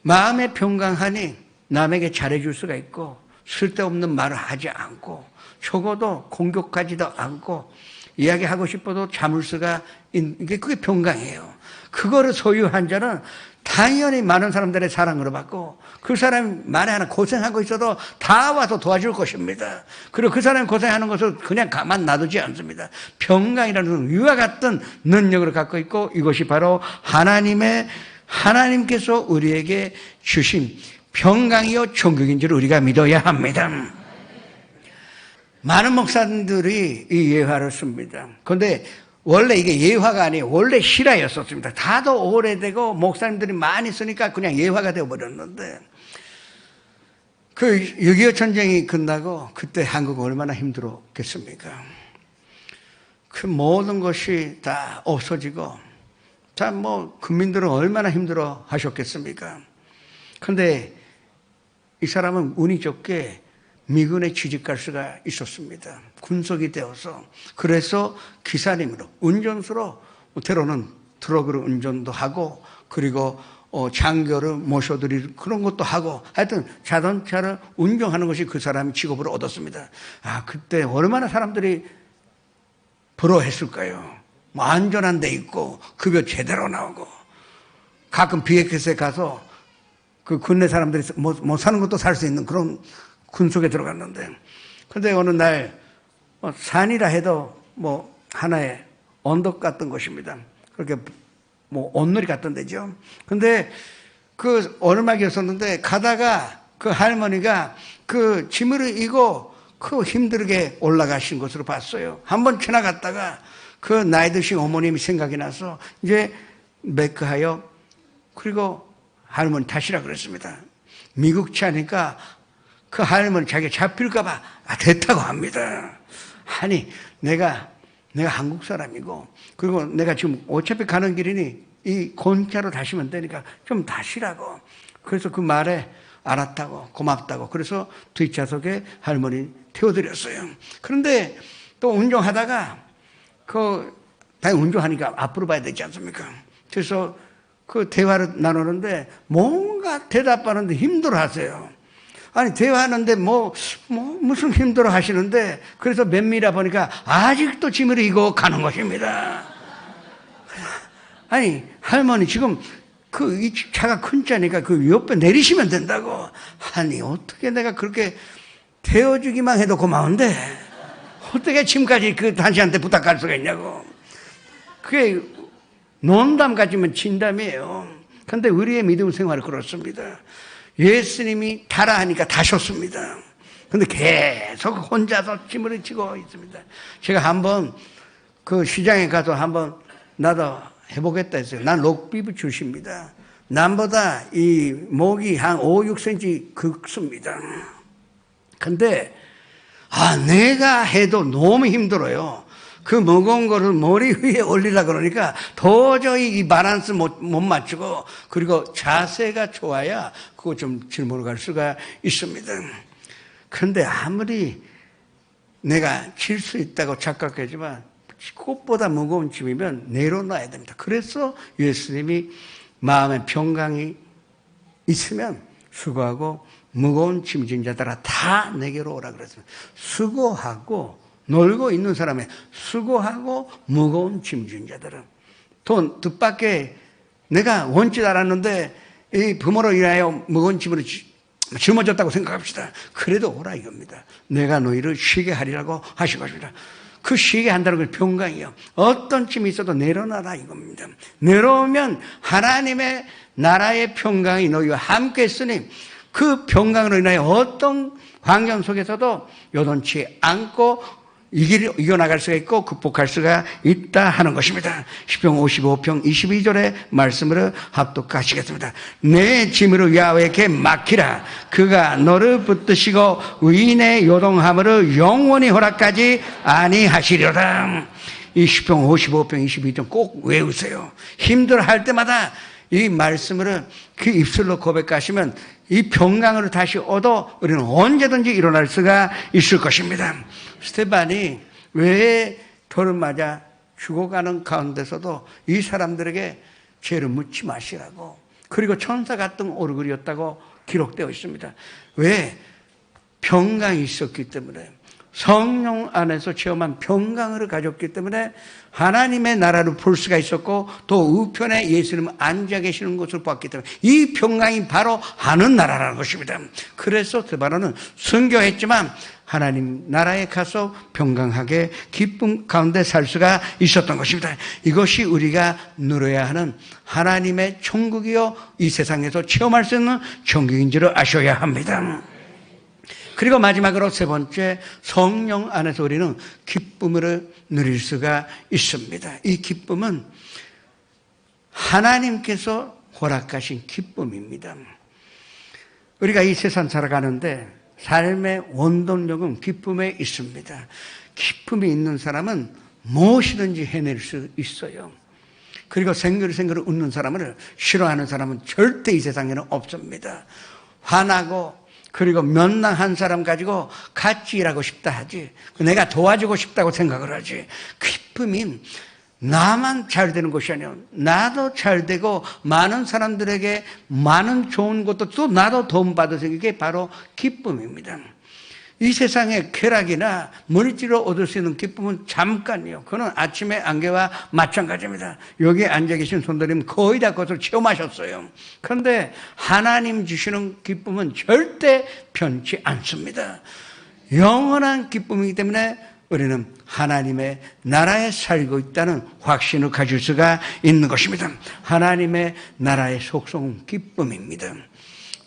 마음에 평강하니 남에게 잘해줄 수가 있고 쓸데없는 말을 하지 않고 적어도 공격하지도 않고 이야기하고 싶어도 참을 수가 있는 게 그게 평강이에요. 그거를 소유한 자는 당연히 많은 사람들의 사랑을 받고 그 사람이 만에 하나 고생하고 있어도 다 와서 도와줄 것입니다. 그리고 그 사람이 고생하는 것을 그냥 가만 놔두지 않습니다. 평강이라는 위와 같은 능력을 갖고 있고 이것이 바로 하나님께서 우리에게 주신 평강이요 천국인 줄 우리가 믿어야 합니다. 많은 목사님들이 이 예화를 씁니다. 그런데 원래 이게 예화가 아니에요. 원래 실화였었습니다. 다도 오래되고 목사님들이 많이 쓰니까 그냥 예화가 되어버렸는데, 그 6.25 전쟁이 끝나고 그때 한국은 얼마나 힘들었겠습니까? 그 모든 것이 다 없어지고 참 국민들은 얼마나 힘들어 하셨겠습니까? 그런데 이 사람은 운이 좋게 미군에 취직할 수가 있었습니다. 군속이 되어서. 그래서 기사님으로, 운전수로, 때로는 트럭으로 운전도 하고 그리고 장교를 모셔드릴 그런 것도 하고 하여튼 자동차를 운전하는 것이 그 사람이 직업으로 얻었습니다. 그때 얼마나 사람들이 부러워했을까요? 안전한 데 있고 급여 제대로 나오고 가끔 비행기에 가서 그 군내 사람들이 못 사는 것도 살 수 있는 그런 군 속에 들어갔는데, 근데 어느 날 산이라 해도 하나의 언덕 같은 곳입니다. 그렇게 온누리 같던 데죠. 근데 그 오르막이었었는데 가다가 그 할머니가 그 짐을 이고 그 힘들게 올라가신 것으로 봤어요. 한번 지나갔다가 그 나이 드신 어머님이 생각이 나서 이제 메크하여 그리고 할머니 타시라 그랬습니다. 미국치 하니까 그 할머니 자기가 잡힐까봐 됐다고 합니다. 아니 내가 한국 사람이고 그리고 내가 지금 어차피 가는 길이니 이 곤차로 다시면 되니까 좀 다시라고. 그래서 그 말에 알았다고 고맙다고 그래서 뒷좌석에 할머니 태워드렸어요. 그런데 또 운전하다가 당연히 운전하니까 앞으로 봐야 되지 않습니까? 그래서 그 대화를 나누는데 뭔가 대답하는데 힘들어 하세요. 아니 대화하는데 무슨 힘들어 하시는데 그래서 면밀해 보니까 아직도 짐을 이고 가는 것입니다. 아니 할머니 지금 이 차가 큰 차니까 그 옆에 내리시면 된다고. 아니 어떻게 내가 그렇게 태워주기만 해도 고마운데 어떻게 지금까지 그 당신한테 부탁할 수가 있냐고. 그게 농담 같지만 진담이에요. 그런데 우리의 믿음 생활은 그렇습니다. 예수님이 타라 하니까 타셨습니다. 근데 계속 혼자서 짐을 지고 있습니다. 제가 한번 그 시장에 가서 한번 나도 해보겠다 했어요. 난 록비브 출신입니다. 남보다 이 목이 한 5, 6cm 굵습니다. 근데 내가 해도 너무 힘들어요. 그 무거운 거를 머리 위에 올리려고 그러니까 도저히 이 밸런스 못 맞추고 그리고 자세가 좋아야 그거 좀 질문을 갈 수가 있습니다. 그런데 아무리 내가 질 수 있다고 착각하지만 그것보다 무거운 짐이면 내려놔야 됩니다. 그래서 예수님이 마음의 평강이 있으면 수고하고 무거운 짐 진 자들아 다 내게로 오라 그랬습니다. 수고하고 놀고 있는 사람의 수고하고 무거운 짐 진 자들은 돈 뜻밖의 내가 원치 않았는데 이 부모로 인하여 무거운 짐을 짊어졌다고 생각합시다. 그래도 오라 이겁니다. 내가 너희를 쉬게 하리라고 하신 것입니다. 그 쉬게 한다는 건 평강이요. 어떤 짐이 있어도 내려놔라 이겁니다. 내려오면 하나님의 나라의 평강이 너희와 함께 있으니 그 평강으로 인하여 어떤 환경 속에서도 요동치 않고 이겨나갈 수가 있고 극복할 수가 있다 하는 것입니다. 시편 55편 22절의 말씀으로 합독하시겠습니다. 내 짐으로 야훼께 맡기라. 그가 너를 붙드시고 의인의 요동함으로 영원히 허락하지 아니하시리로다. 이 시편 55편 22절 꼭 외우세요. 힘들어할 때마다 이 말씀을 그 입술로 고백하시면 이 평강을 다시 얻어 우리는 언제든지 일어날 수가 있을 것입니다. 스테반이 왜 돌을 맞아 죽어가는 가운데서도 이 사람들에게 죄를 묻지 마시라고 그리고 천사 같은 얼굴이었다고 기록되어 있습니다. 왜? 평강이 있었기 때문에 성령 안에서 체험한 평강을 가졌기 때문에 하나님의 나라를 볼 수가 있었고 또 우편에 예수님은 앉아 계시는 것을 봤기 때문에 이 평강이 바로 하는 나라라는 것입니다. 그래서 스데반은 순교했지만 하나님 나라에 가서 평강하게 기쁨 가운데 살 수가 있었던 것입니다. 이것이 우리가 누려야 하는 하나님의 천국이요 이 세상에서 체험할 수 있는 천국인 줄을 아셔야 합니다. 그리고 마지막으로 세 번째, 성령 안에서 우리는 기쁨을 누릴 수가 있습니다. 이 기쁨은 하나님께서 허락하신 기쁨입니다. 우리가 이 세상 살아가는데 삶의 원동력은 기쁨에 있습니다. 기쁨이 있는 사람은 무엇이든지 해낼 수 있어요. 그리고 생글생글 웃는 사람을 싫어하는 사람은 절대 이 세상에는 없습니다. 화나고 그리고 면랑한 사람 가지고 같이 일하고 싶다 하지 내가 도와주고 싶다고 생각을 하지 기쁨이 나만 잘 되는 것이 아니라 나도 잘 되고 많은 사람들에게 많은 좋은 것도 또 나도 도움받아서 이게 바로 기쁨입니다. 이 세상의 쾌락이나 물질로 얻을 수 있는 기쁨은 잠깐이요. 그는 아침의 안개와 마찬가지입니다. 여기에 앉아 계신 손들이면 거의 다 그것을 체험하셨어요. 그런데 하나님 주시는 기쁨은 절대 변치 않습니다. 영원한 기쁨이기 때문에 우리는 하나님의 나라에 살고 있다는 확신을 가질 수가 있는 것입니다. 하나님의 나라의 속성은 기쁨입니다.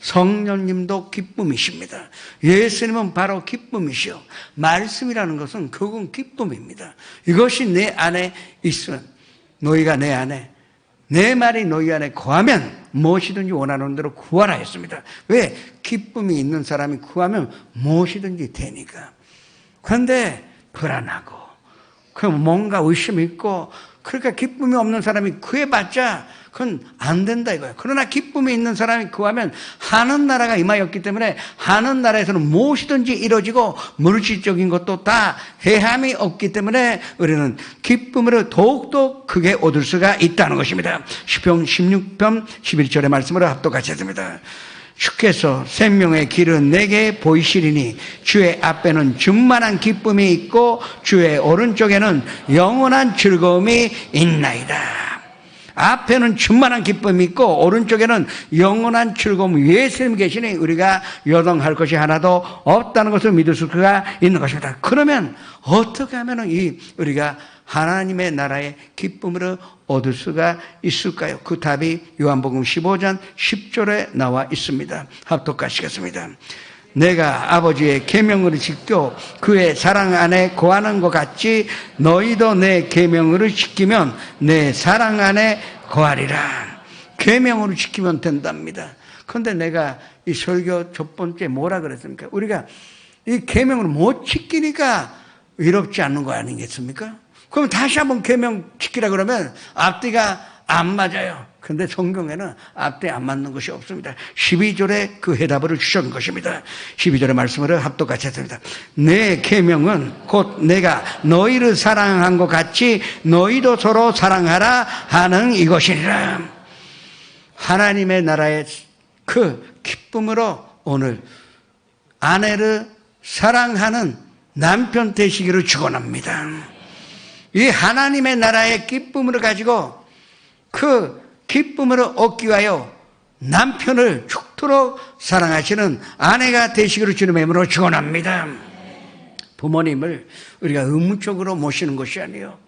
성령님도 기쁨이십니다. 예수님은 바로 기쁨이시오. 말씀이라는 것은 결국은 기쁨입니다. 이것이 내 안에 있으면, 너희가 내 안에, 내 말이 너희 안에 거하면 무엇이든지 원하는 대로 구하라 했습니다. 왜? 기쁨이 있는 사람이 구하면 무엇이든지 되니까. 그런데 불안하고, 뭔가 의심이 있고, 그러니까 기쁨이 없는 사람이 구해봤자 그건 안 된다 이거예요. 그러나 기쁨이 있는 사람이 구하면 하는 나라가 임하였기 때문에 하는 나라에서는 무엇이든지 이루어지고 물질적인 것도 다 해함이 없기 때문에 우리는 기쁨으로 더욱더 크게 얻을 수가 있다는 것입니다. 시편 16편 11절의 말씀으로 합독같이 했습니다. 주께서 생명의 길은 내게 보이시리니 주의 앞에는 충만한 기쁨이 있고 주의 오른쪽에는 영원한 즐거움이 있나이다. 앞에는 충만한 기쁨이 있고 오른쪽에는 영원한 즐거움, 예수님 계시니 우리가 요동할 것이 하나도 없다는 것을 믿을 수가 있는 것입니다. 그러면 어떻게 하면 우리가 하나님의 나라의 기쁨을 얻을 수가 있을까요? 그 답이 요한복음 15장 10절에 나와 있습니다. 합독하시겠습니다. 내가 아버지의 계명을 지켜 그의 사랑 안에 거하는 것 같이 너희도 내 계명을 지키면 내 사랑 안에 거하리라. 계명을 지키면 된답니다. 그런데 내가 이 설교 첫 번째 뭐라 그랬습니까? 우리가 이 계명을 못 지키니까 위롭지 않는 거 아니겠습니까? 그럼 다시 한번 계명 지키라 그러면 앞뒤가 안 맞아요. 그런데 성경에는 앞뒤 안 맞는 것이 없습니다. 12절에 그 해답을 주신 것입니다. 12절의 말씀으로 합독같이 했습니다. 내 계명은 곧 내가 너희를 사랑한 것 같이 너희도 서로 사랑하라 하는 이것이니라. 하나님의 나라의 그 기쁨으로 오늘 아내를 사랑하는 남편 되시기를 축원합니다. 이 하나님의 나라의 기쁨을 가지고 그 기쁨을 얻기 위하여 남편을 죽도록 사랑하시는 아내가 되시기를 주님의 이름으로 축원합니다. 부모님을 우리가 의무적으로 모시는 것이 아니에요.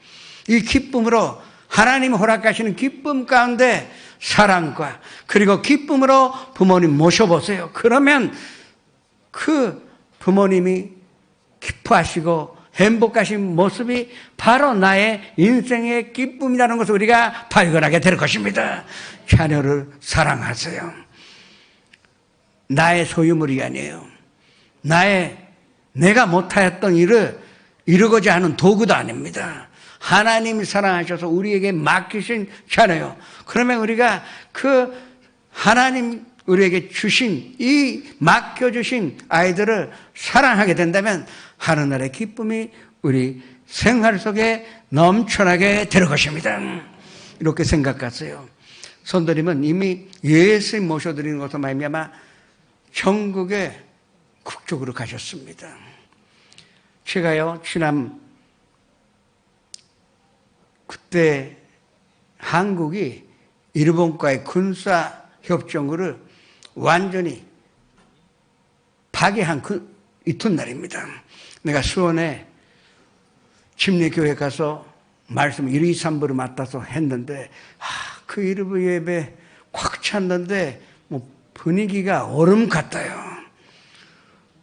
이 기쁨으로 하나님이 허락하시는 기쁨 가운데 사랑과 그리고 기쁨으로 부모님 모셔보세요. 그러면 그 부모님이 기뻐하시고 행복하신 모습이 바로 나의 인생의 기쁨이라는 것을 우리가 발견하게 될 것입니다. 자녀를 사랑하세요. 나의 소유물이 아니에요. 내가 못하였던 일을 이루고자 하는 도구도 아닙니다. 하나님이 사랑하셔서 우리에게 맡기신 자녀요. 그러면 우리가 그 하나님 우리에게 주신 이 맡겨주신 아이들을 사랑하게 된다면 하늘나라의 기쁨이 우리 생활 속에 넘쳐나게 될 것입니다. 이렇게 생각하세요. 손들이면 이미 예수님 모셔드리는 것으로 말미암아 천국에 국적으로 가셨습니다. 제가요 그때 한국이 일본과의 군사 협정을 완전히 파괴한 그 이튿날입니다. 내가 수원에 침례교회 가서 말씀 1, 2, 3부를 맡아서 했는데 그 일부 예배 꽉 찼는데 분위기가 얼음 같아요.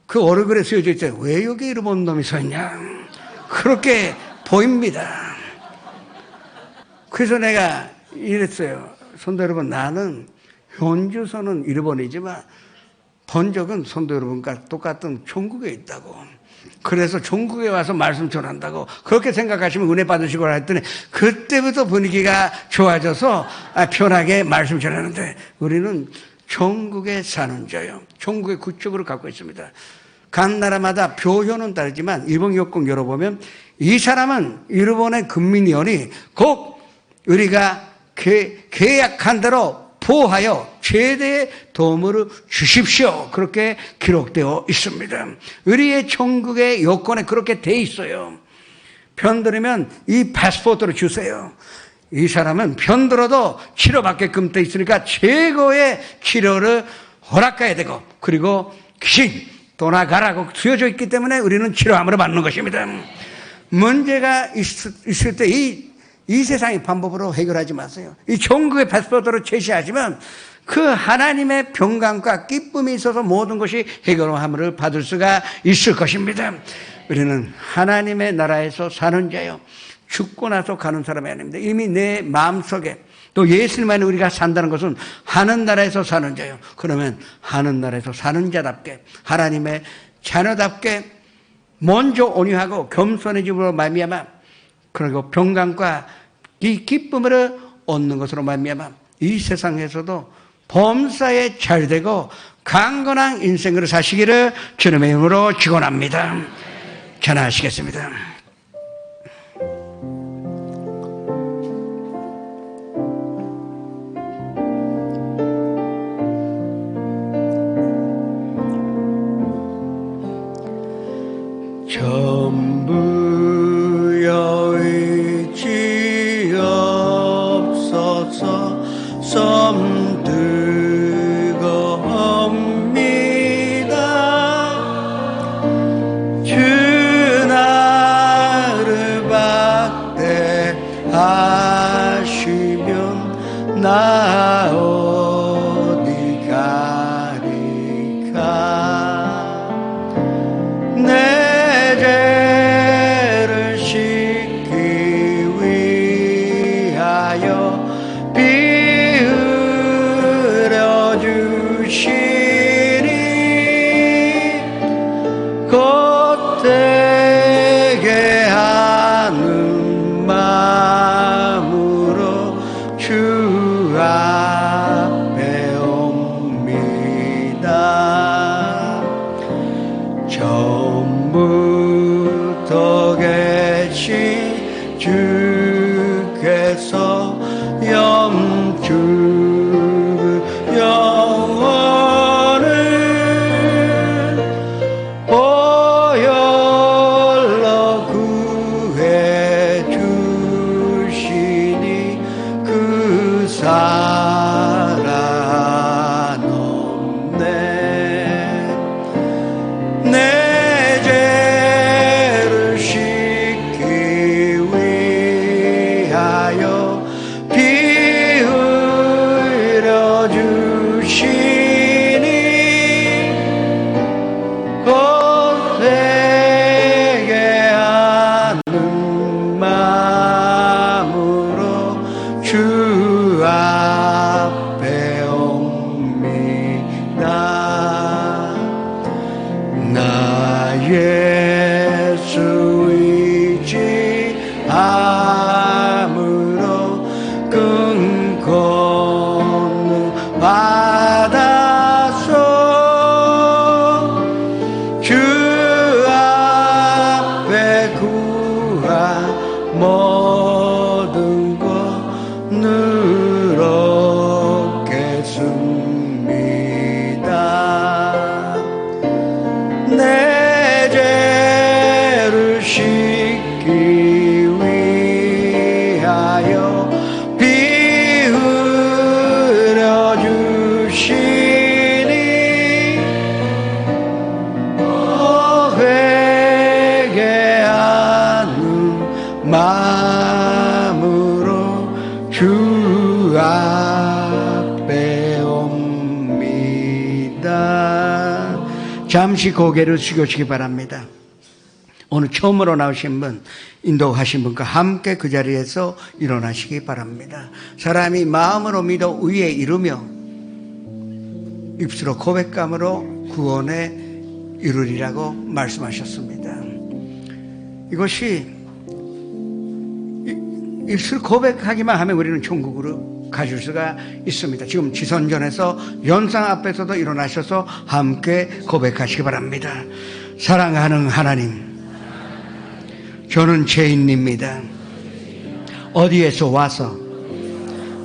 그 얼굴에 쓰여져 있어요. 왜 여기 일본 놈이 서 있냐? 그렇게 보입니다. 그래서 내가 이랬어요. 성도 여러분, 나는 현주소는 일본이지만 본적은 성도 여러분과 똑같은 천국에 있다고. 그래서 천국에 와서 말씀 전한다고 그렇게 생각하시면 은혜 받으시고 했더니 그때부터 분위기가 좋아져서 편하게 말씀 전하는데 우리는 천국에 사는 자요. 천국의 국적으로 갖고 있습니다. 각 나라마다 표현은 다르지만 일본 여권 열어보면 이 사람은 일본의 국민이오니 꼭 우리가 계약한 대로 보호하여 최대의 도움을 주십시오. 그렇게 기록되어 있습니다. 우리의 천국의 요건에 그렇게 돼 있어요. 편들으면 이 패스포트를 주세요. 이 사람은 편들어도 치료받게끔 돼 있으니까 최고의 치료를 허락해야 되고, 그리고 귀신 떠나가라고 쓰여져 있기 때문에 우리는 치료함으로 받는 것입니다. 문제가 있을 때 이 세상의 방법으로 해결하지 마세요. 이 천국의 패스포트를 제시하시면 그 하나님의 평강과 기쁨이 있어서 모든 것이 해결함을 받을 수가 있을 것입니다. 우리는 하나님의 나라에서 사는 자요, 죽고 나서 가는 사람이 아닙니다. 이미 내 마음속에, 또 예수님 안에 우리가 산다는 것은 하는 나라에서 사는 자요. 그러면 하는 나라에서 사는 자답게, 하나님의 자녀답게 먼저 온유하고 겸손해짐으로 말미암아, 그리고 평강과 이 기쁨을 얻는 것으로 말미암아 이 세상에서도 범사에 잘되고 강건한 인생을 사시기를 주님의 이름으로 축원합니다. 전하시겠습니다. 전부 여의치 없어서 섬들고옵니다. 주 나를 박대하시면 나 어디 가리까. 내 죄를 씻기 위하여 비으려 주시니 곧 되게 하는 마음으로 주 앞에 옵니다. 처음부터 계신 주께서 영원을 보혈로 구해 주시니 그 사랑 없네. 내 죄를 씻기 위하여 비으려 주시니 곧 되게 하는 마음으로 주 앞에 옵니다. 나 예수 의지함으로 끈건을 받아서 주 앞에 구한 모든 것 누렸겠습니다. 내 죄를 씻기 위하여 비으려 주시니 회개하는 마음으로 주 앞에 옵니다. 잠시 고개를 숙여주시기 바랍니다. 오늘 처음으로 나오신 분, 인도하신 분과 함께 그 자리에서 일어나시기 바랍니다. 사람이 마음으로 믿어 의에 이르며 입술로 고백함으로 구원에 이르리라고 말씀하셨습니다. 이것이 입술 고백하기만 하면 우리는 천국으로 가줄 수가 있습니다. 지금 지선전에서 연상 앞에서도 일어나셔서 함께 고백하시기 바랍니다. 사랑하는 하나님, 저는 죄인입니다. 어디에서 와서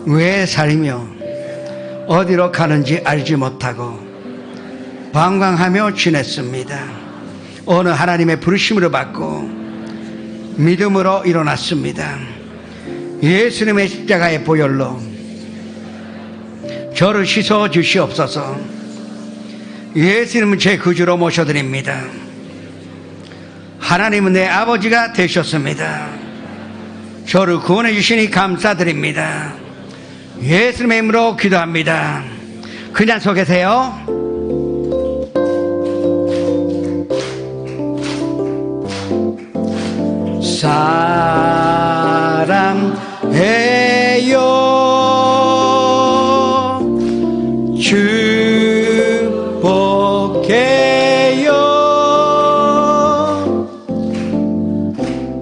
왜 살며 어디로 가는지 알지 못하고 방황하며 지냈습니다. 어느 하나님의 부르심으로 받고 믿음으로 일어났습니다. 예수님의 십자가의 보혈로 저를 씻어 주시옵소서. 예수님은 제 구주로 모셔드립니다. 하나님은 내 아버지가 되셨습니다. 저를 구원해 주시니 감사드립니다. 예수님의 이름으로 기도합니다. 그냥 서 계세요. 사랑해요. 축복해요.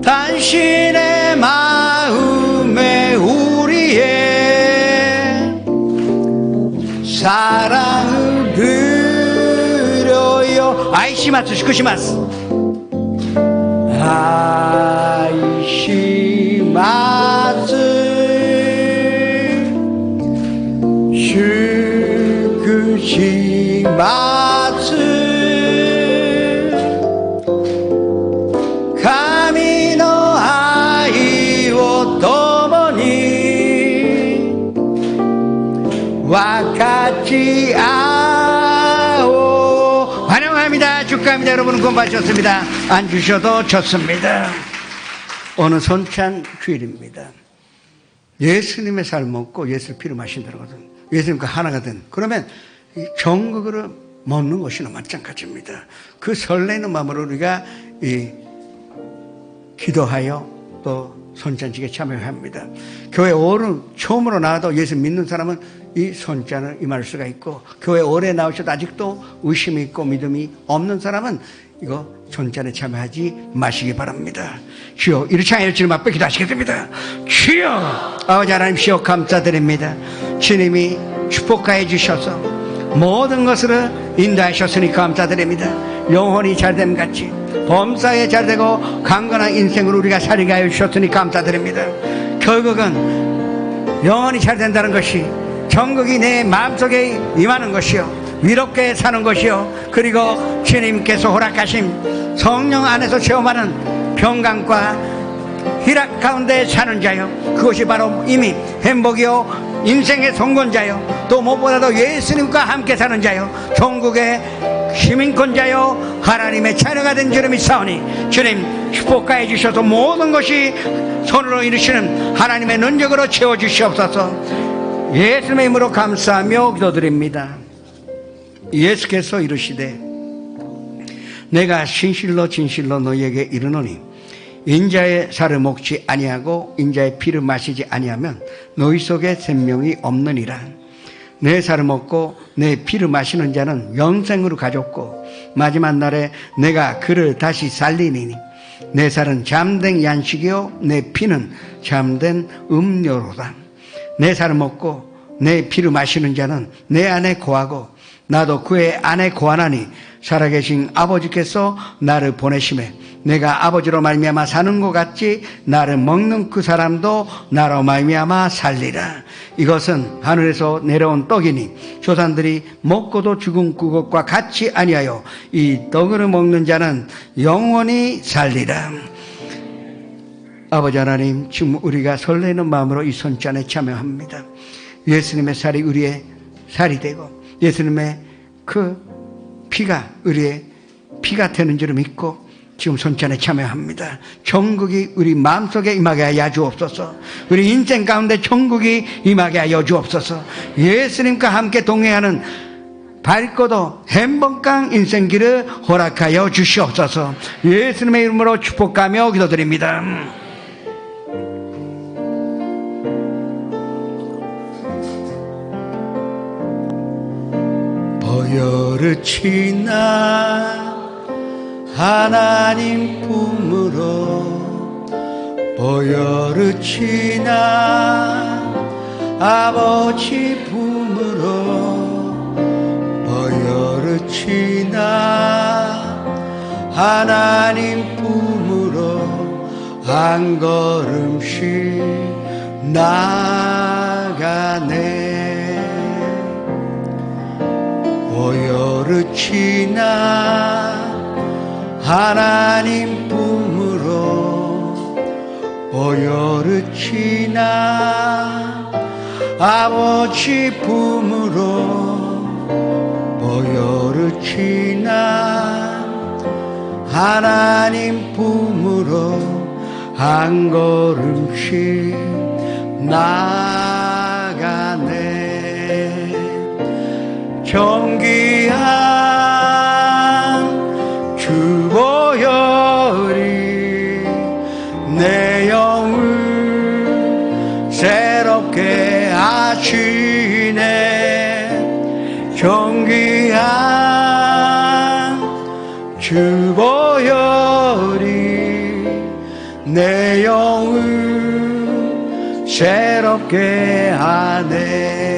당신의 마음에 우리의 사랑을 드려요. 아이시마스 시쿠시마스 아이시마스 시쿠시마스神の愛を共に分かち合おう。 환영합니다. 축하합니다. 여러분은 구원받으셨습니다. 안 주셔도 좋습니다. 오늘 손찬 주일입니다. 예수님의 삶 먹고 예수의 피를 마신다는 것은 예수님과 하나가 된, 그러면 전국으로 먹는 것이나 마찬가지입니다. 그 설레는 마음으로 우리가 기도하여 또 손잔치에 참여합니다. 교회 오늘 처음으로 나와도 예수 믿는 사람은 이 손잔을 임할 수가 있고, 교회 오래 나오셔도 아직도 의심이 있고 믿음이 없는 사람은 이거 손잔에 참여하지 마시기 바랍니다. 주여, 이렇게 하여 주님 앞에 기도하시겠습니다. 주여, 아버지 하나님, 주여 감사드립니다. 주님이 축복하여 주셔서 모든 것을 인도하셨으니 감사드립니다. 영혼이 잘됨 같이 범사에 잘되고 강건한 인생으로 우리가 살게 하여 주셨으니 감사드립니다. 결국은 영혼이 잘된다는 것이 천국이 내 마음속에 임하는 것이요, 위롭게 사는 것이요, 그리고 주님께서 허락하신 성령 안에서 체험하는 평강과 희락 가운데 사는 자요, 그것이 바로 이미 행복이요 인생의 성공자요, 또 무엇보다도 예수님과 함께 사는 자요, 천국의 시민권자요, 하나님의 자녀가 된 줄을 믿사오니 주님 축복하여 주셔서 모든 것이 손으로 이루시는 하나님의 능력으로 채워주시옵소서. 예수님의 이름으로 감사하며 기도드립니다. 예수께서 이르시되 내가 진실로 진실로 너희에게 이르노니 인자의 살을 먹지 아니하고 인자의 피를 마시지 아니하면 너희 속에 생명이 없느니라. 내 살을 먹고 내 피를 마시는 자는 영생으로 가졌고 마지막 날에 내가 그를 다시 살리니 내 살은 잠든 양식이요 내 피는 잠든 음료로다. 내 살을 먹고 내 피를 마시는 자는 내 안에 거하고 나도 그의 안에 거하나니 살아계신 아버지께서 나를 보내심에 내가 아버지로 말미암아 사는 것 같이 나를 먹는 그 사람도 나로 말미암아 살리라. 이것은 하늘에서 내려온 떡이니 조상들이 먹고도 죽은 그것과 같이 아니하여 이 떡을 먹는 자는 영원히 살리라. 아버지 하나님, 지금 우리가 설레는 마음으로 이 손잔에 참여합니다. 예수님의 살이 우리의 살이 되고 예수님의 그 피가 우리의 피가 되는 줄을 믿고 지금 손잔에 참여합니다. 천국이 우리 마음속에 임하게 하여 주옵소서. 우리 인생 가운데 천국이 임하게 하여 주옵소서. 예수님과 함께 동행하는 밝고도 행복한 인생길을 허락하여 주시옵소서. 예수님의 이름으로 축복하며 기도드립니다. 보혈을 지나 하나님 품으로 보혈을 지나 아버지 품으로 보혈을 지나 하나님 품으로 한 걸음씩 나가네. 보여르치나 하나님 품으로 보여르치나 아버지 품으로 보여르치나 하나님 품으로 한 걸음씩 나가네. 존귀한 주 보혈이 내 영을 새롭게 하시네. 존귀한 주 보혈이 내 영을 새롭게 하네.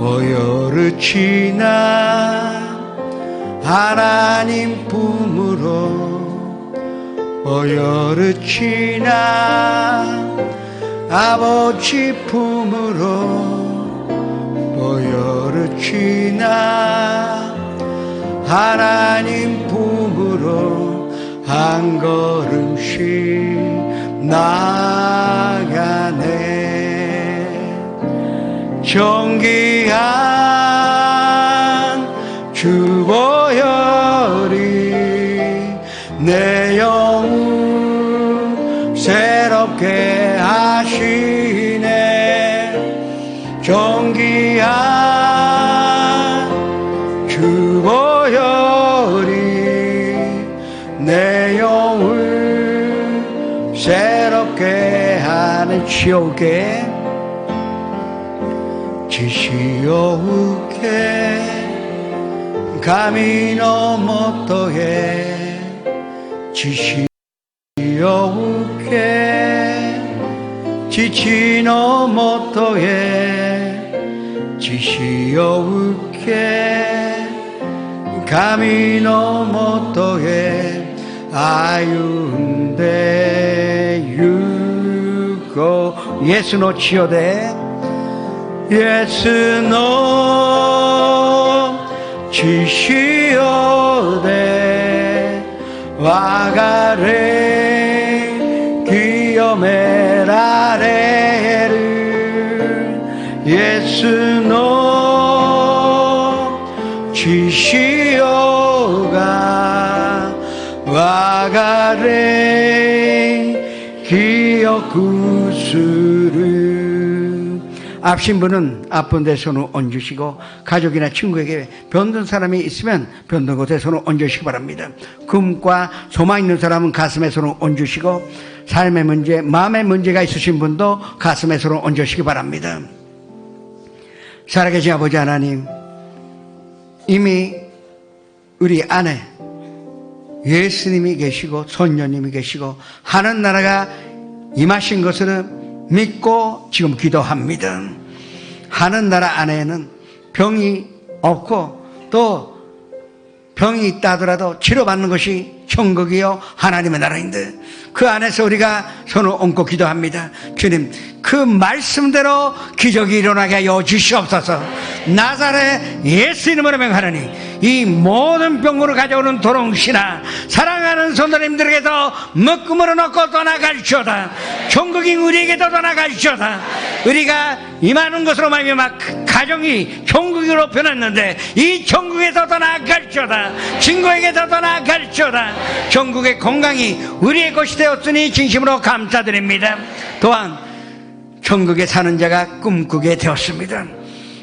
보여르치나 하나님 품으로 보여르치나 아버지 품으로 보여르치나 하나님 품으로 한 걸음씩 나가네. 존귀한 주 보혈이 내 영을 새롭게 하시네. 존귀한 주 보혈이 내 영을 새롭게 하는 지옥에 지시오우게 감히 너못도해 지시오우게 지치 너못도해 지시오우게 감히 너못도해 아윤대 유고 예수노 치오대 예수노 치시오대 와가레 기요메라레를 예수노 치시오가 와가레 기억구스를 앞신 분은 아픈 데 손을 얹으시고 가족이나 친구에게 병든 사람이 있으면 병든 곳에 손을 얹으시기 바랍니다. 꿈과 소망 있는 사람은 가슴에 손을 얹으시고 삶의 문제, 마음의 문제가 있으신 분도 가슴에 손을 얹으시기 바랍니다. 살아계신 아버지 하나님, 이미 우리 안에 예수님이 계시고 선녀님이 계시고 하는 나라가 임하신 것을 믿고 지금 기도합니다. 하는 나라 안에는 병이 없고 또 병이 있다 하더라도 치료받는 것이 천국이요 하나님의 나라인데 그 안에서 우리가 손을 얹고 기도합니다. 주님, 그 말씀대로 기적이 일어나게 하여 주시옵소서. 나사렛 예수 이름으로 명하노니 이 모든 병으로 가져오는 도롱시나 사랑하는 손님들에게도 묶음으로 넣고 떠나갈지어다. 천국이 우리에게도 떠나갈지어다. 우리가 임하는 것으로 말미암아 가정이 천국으로 변했는데 이 천국에서 떠나갈지어다. 친구에게도 떠나갈지어다. 천국의 건강이 우리의 것이 되었으니 진심으로 감사드립니다. 또한 천국에 사는 자가 꿈꾸게 되었습니다.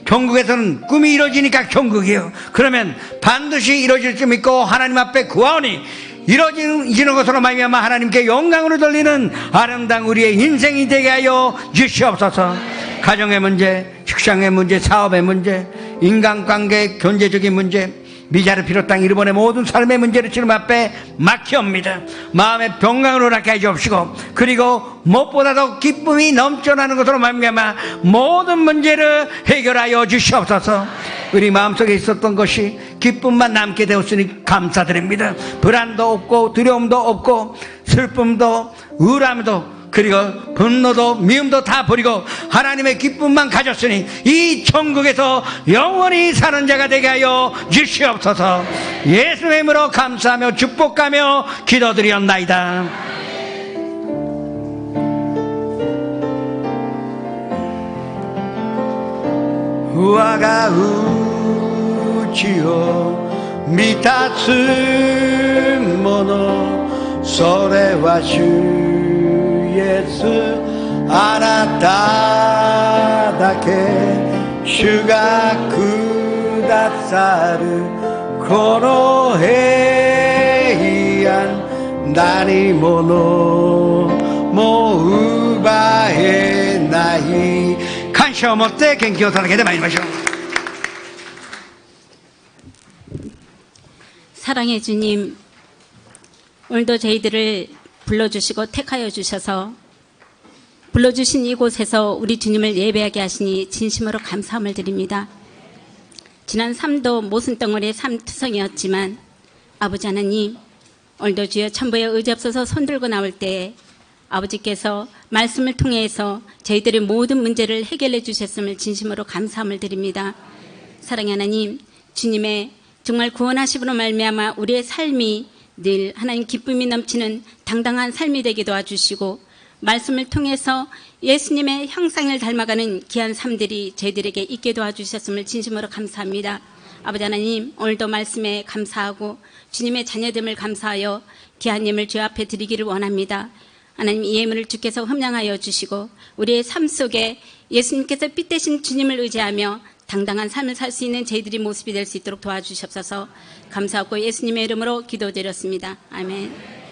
천국에서는 꿈이 이루어지니까 천국이요. 그러면 반드시 이루어질 줄 믿고 하나님 앞에 구하오니 이루어지는 것으로 말미암아 하나님께 영광으로 돌리는 아름다운 우리의 인생이 되게 하여 주시옵소서. 가정의 문제, 직장의 문제, 사업의 문제, 인간관계, 경제적인 문제, 미자를 비롯한 일본의 모든 삶의 문제를 주님 앞에 맡기옵니다. 마음의 평강으로 낫게 해 주옵시고 그리고 무엇보다도 기쁨이 넘쳐나는 것으로 말미암아 모든 문제를 해결하여 주시옵소서. 우리 마음속에 있었던 것이 기쁨만 남게 되었으니 감사드립니다. 불안도 없고 두려움도 없고 슬픔도 우울함도 그리고 분노도 미움도 다 버리고 하나님의 기쁨만 가졌으니 이 천국에서 영원히 사는 자가 되게 하여 주시옵소서. 예수의 이름으로 감사하며 축복하며 기도드리옵나이다. 우아가 우치요 미타츠 모노 소레와 주 예수 아나타다케 슈가 쿠다사르 코노헤이안 나니모노 모우바헤 나히感謝を持って献金を捧げてまいりましょう。 사랑의 주님, 오늘도 저희들을 불러주시고 택하여 주셔서 불러주신 이곳에서 우리 주님을 예배하게 하시니 진심으로 감사함을 드립니다. 지난 삶도 모순덩어리의 삶투성이었지만 아버지 하나님, 오늘도 주여 천부에 의지없어서 손들고 나올 때에 아버지께서 말씀을 통해서 저희들의 모든 문제를 해결해 주셨음을 진심으로 감사함을 드립니다. 사랑의 하나님, 주님의 정말 구원하심으로 말미암아 우리의 삶이 늘 하나님 기쁨이 넘치는 당당한 삶이 되게 도와주시고 말씀을 통해서 예수님의 형상을 닮아가는 귀한 삶들이 저희들에게 있게 도와주셨음을 진심으로 감사합니다. 아버지 하나님, 오늘도 말씀에 감사하고 주님의 자녀됨을 감사하여 귀한 예물 주 앞에 드리기를 원합니다. 하나님, 이 예물을 주께서 흠량하여 주시고 우리의 삶 속에 예수님께서 빛되신 주님을 의지하며 당당한 삶을 살 수 있는 저희들이 모습이 될 수 있도록 도와주시옵소서. 감사하고 예수님의 이름으로 기도드렸습니다. 아멘.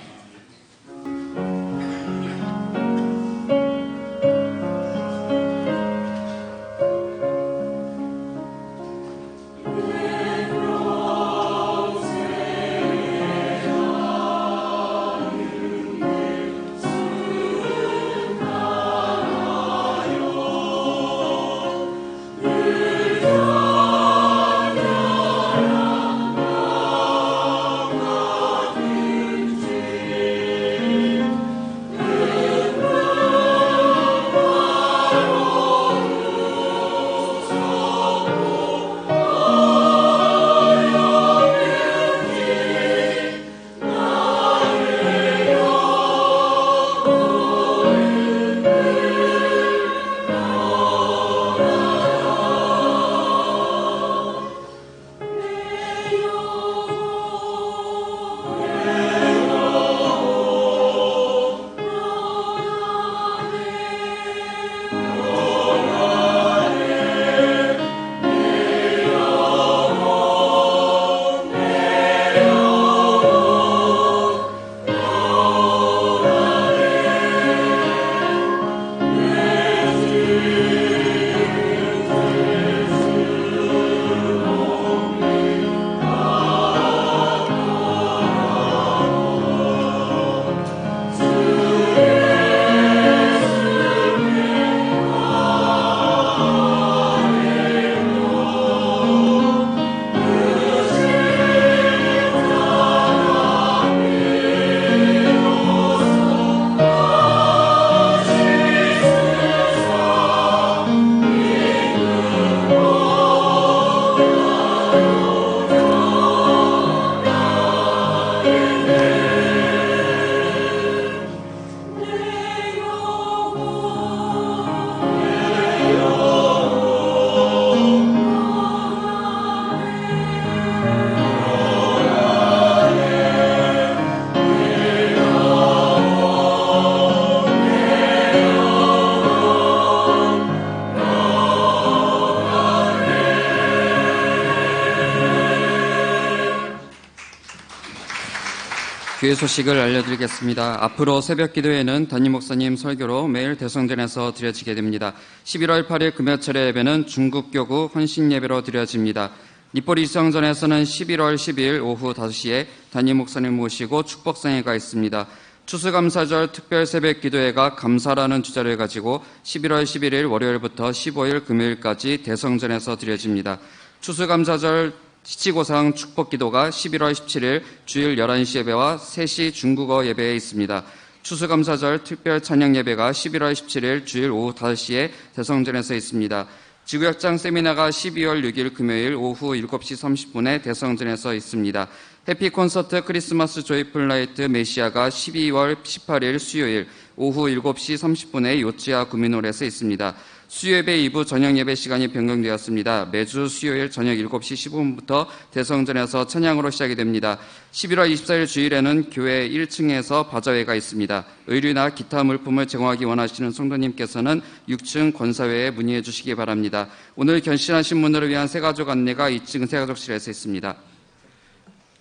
교회 소식을 알려드리겠습니다. 앞으로 새벽 기도회는 담임 목사님 설교로 매일 대성전에서 드려지게 됩니다. 11월 8일 금요철의 예배는 중국교구 헌신 예배로 드려집니다. 니뽀리 이성전에서는 11월 12일 오후 5시에 담임 목사님 모시고 축복상회가 있습니다. 추수감사절 특별 새벽 기도회가 감사라는 주제를 가지고 11월 11일 월요일부터 15일 금요일까지 대성전에서 드려집니다. 추수감사절 시치고상 축복기도가 11월 17일 주일 11시 예배와 3시 중국어 예배에 있습니다. 추수감사절 특별 찬양 예배가 11월 17일 주일 오후 5시에 대성전에서 있습니다. 지구협장 세미나가 12월 6일 금요일 오후 7시 30분에 대성전에서 있습니다. 해피 콘서트 크리스마스 조이풀 라이트 메시아가 12월 18일 수요일 오후 7시 30분에 요치아 구민홀에서 있습니다. 수요예배 2부 저녁예배 시간이 변경되었습니다. 매주 수요일 저녁 7시 15분부터 대성전에서 찬양으로 시작이 됩니다. 11월 24일 주일에는 교회 1층에서 바자회가 있습니다. 의류나 기타 물품을 제공하기 원하시는 성도님께서는 6층 권사회에 문의해 주시기 바랍니다. 오늘 견신하신 분들을 위한 새가족 안내가 2층 새가족실에서 있습니다.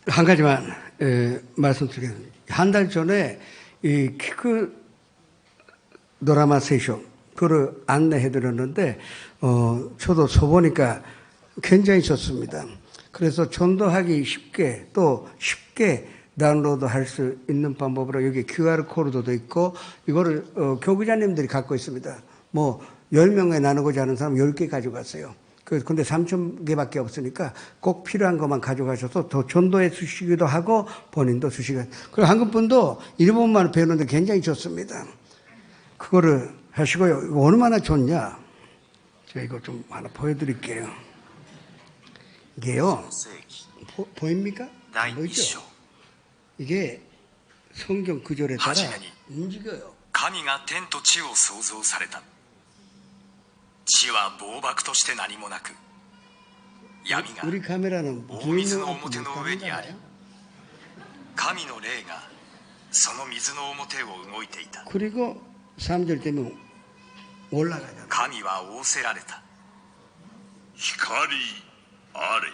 한 가지만 말씀드리겠습니다. 한 달 전에 이 키크 드라마 세션 그거를 안내해드렸는데 저도 써보니까 굉장히 좋습니다. 그래서 전도하기 쉽게 또 쉽게 다운로드 할 수 있는 방법으로 여기 QR 코드도 있고 이거를 교구자님들이 갖고 있습니다. 뭐 10명에 나누고자 하는 사람 10개 가져갔어요. 근데 3,000개밖에 없으니까 꼭 필요한 것만 가져가셔서 더 전도해 주시기도 하고 본인도 주시고 그리고 한국 분도 일본말 배우는데 굉장히 좋습니다. 그거를 하시고요. 이거 얼마나 좋냐? 제가 이거 좀 하나 보여드릴게요. 이게요. 보입니까? 보이죠? 이게 성경 구절에 따라 움직여요. 神が天と地を創造された。地は暴漠として何もなく、闇が 우리 카메라는 大水の表の上にあり、神の霊がその水の表を動いていた。 그리고 3절 되면 올라가잖아요. 神は仰せられた。光あれ。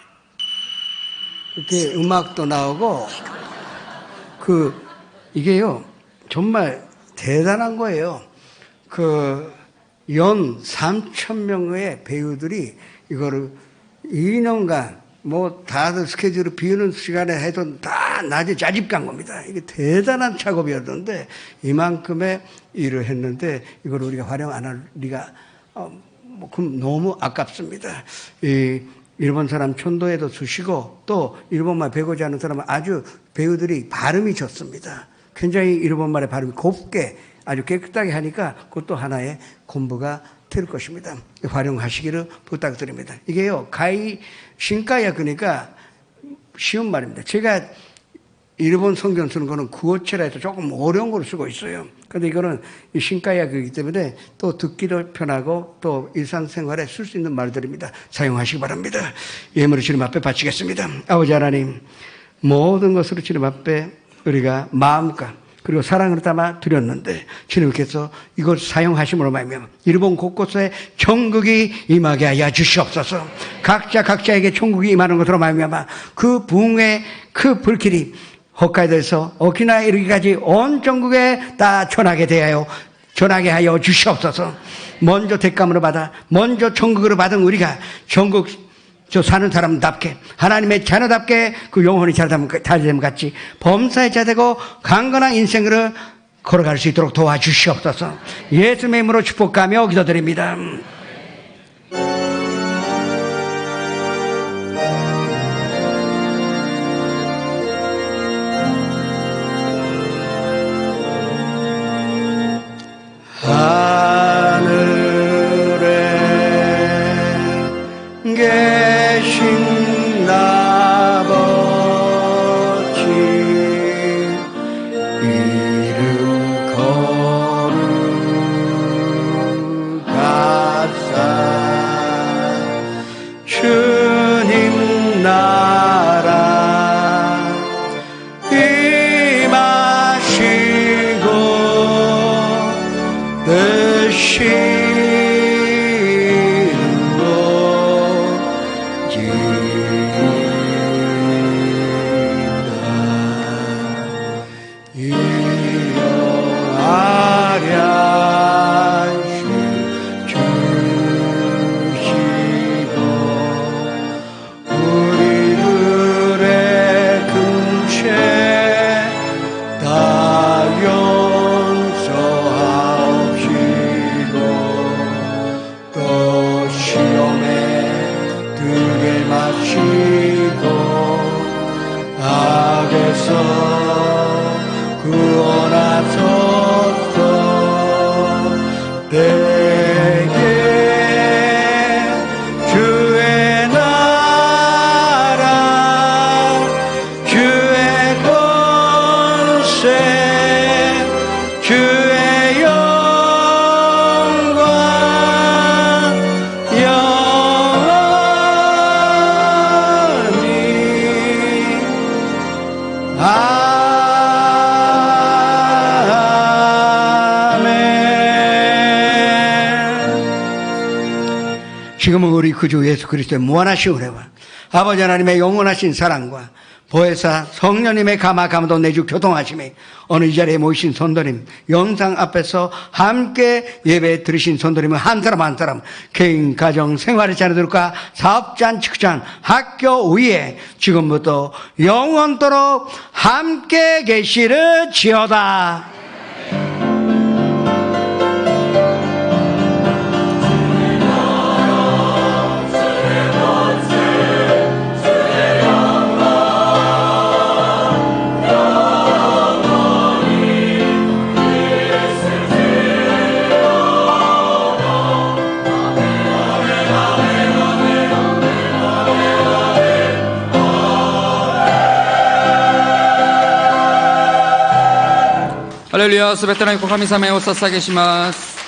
그렇게 음악도 나오고 이게요 정말 대단한 거예요. 연 3,000명의 배우들이 이거를 2년간 뭐 다들 스케줄을 비우는 시간에 해도 다 낮에 짜집간 겁니다. 이게 대단한 작업이었는데 이만큼의 일을 했는데 이걸 우리가 활용 안 할 리가 그럼 너무 아깝습니다. 이 일본 사람 천도에도 주시고 또 일본말 배우고자 하는 사람은 아주 배우들이 발음이 좋습니다. 굉장히 일본말의 발음이 곱게 아주 깨끗하게 하니까 그것도 하나의 공부가 될 것입니다. 활용하시기를 부탁드립니다. 이게요, 신가야 그러니까 쉬운 말입니다. 제가 일본 성경 쓰는 거는 구어체라 해서 조금 어려운 걸 쓰고 있어요. 근데 이거는 신가야이기 때문에 또 듣기도 편하고 또 일상생활에 쓸 수 있는 말들입니다. 사용하시기 바랍니다. 예물을 주님 앞에 바치겠습니다. 아버지 하나님, 모든 것으로 주님 앞에 우리가 마음과 그리고 사랑을 담아 드렸는데 주님께서 이걸 사용하심으로 말미암아 일본 곳곳에 천국이 임하게 하여 주시옵소서. 각자에게 천국이 임하는 것으로 말미암아 그 부흥의 그 불길이 홋카이도에서 오키나와에 이르기까지 온 전국에 다 전하게 하여 주시옵소서. 먼저 택감으로 받아 먼저 천국으로 받은 우리가 전국 사는 사람답게 하나님의 자녀답게 그 영혼이 자라됨 같이 범사에 자되고 강건한 인생으로 걸어갈 수 있도록 도와주시옵소서. 예수님의 이름으로 축복하며 기도드립니다. 하늘에 계신 아버지 이름 거룩하사 주님 나라 임하시고 다 용서하옵시고 지금은 우리 구주 예수 그리스도의 무한하신 은혜와 아버지 하나님의 영원하신 사랑과 보혜사 성령님의 감화감도 내주 교통하심에 어느 이 자리에 모이신 손도님, 영상 앞에서 함께 예배 들으신 손도님은 한 사람 한 사람 개인 가정 생활의 자녀들과 사업잔 직장 학교 위에 지금부터 영원토록 함께 계시르지어다. 할렐루야,すべての御神様へお捧げします。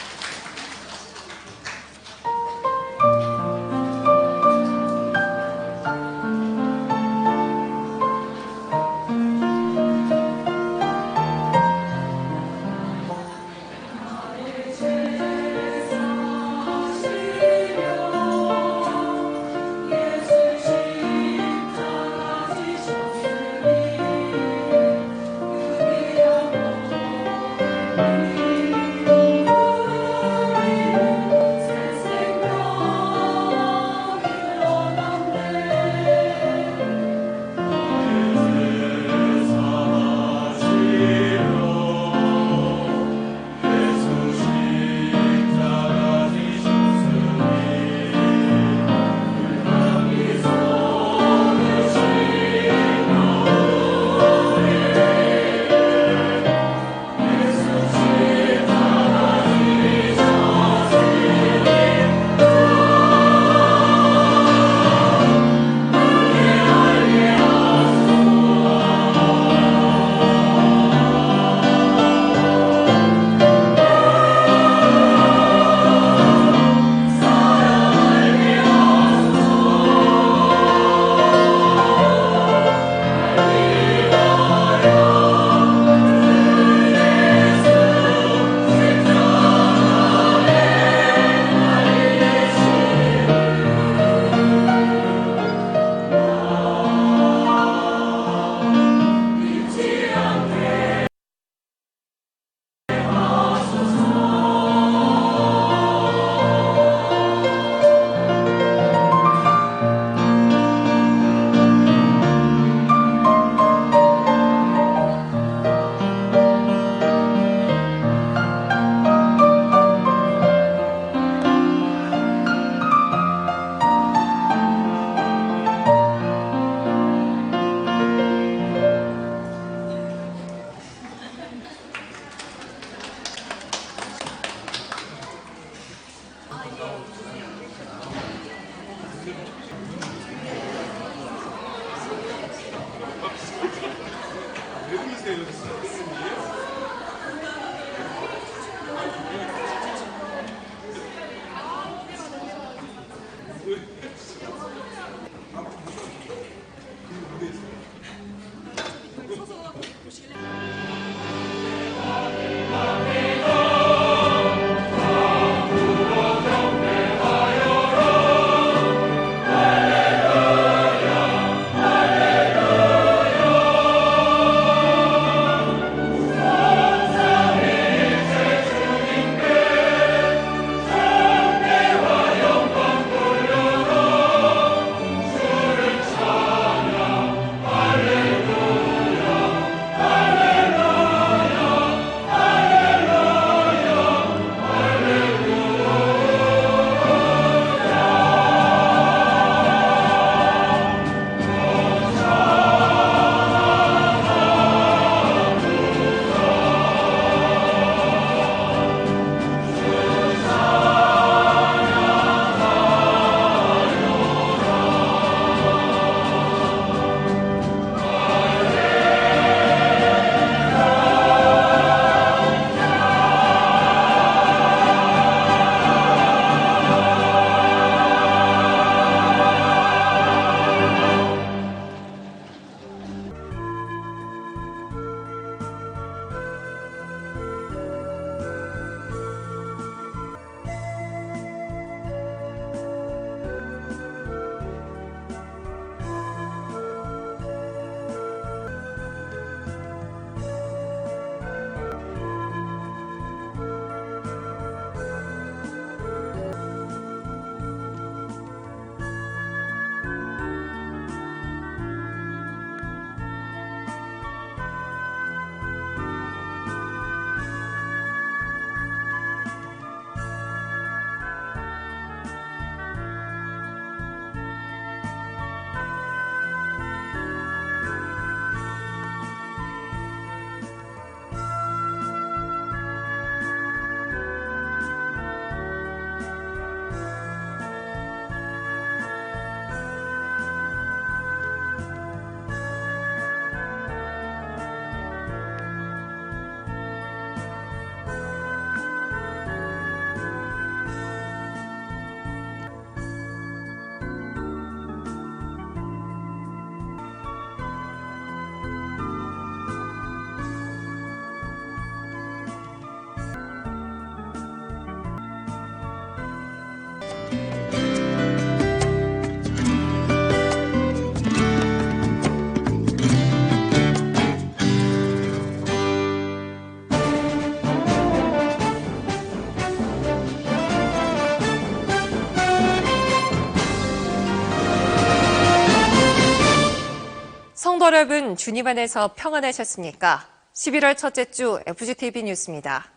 성도 여러분, 주님 안에서 평안하셨습니까? 11월 첫째 주 FGTV 뉴스입니다.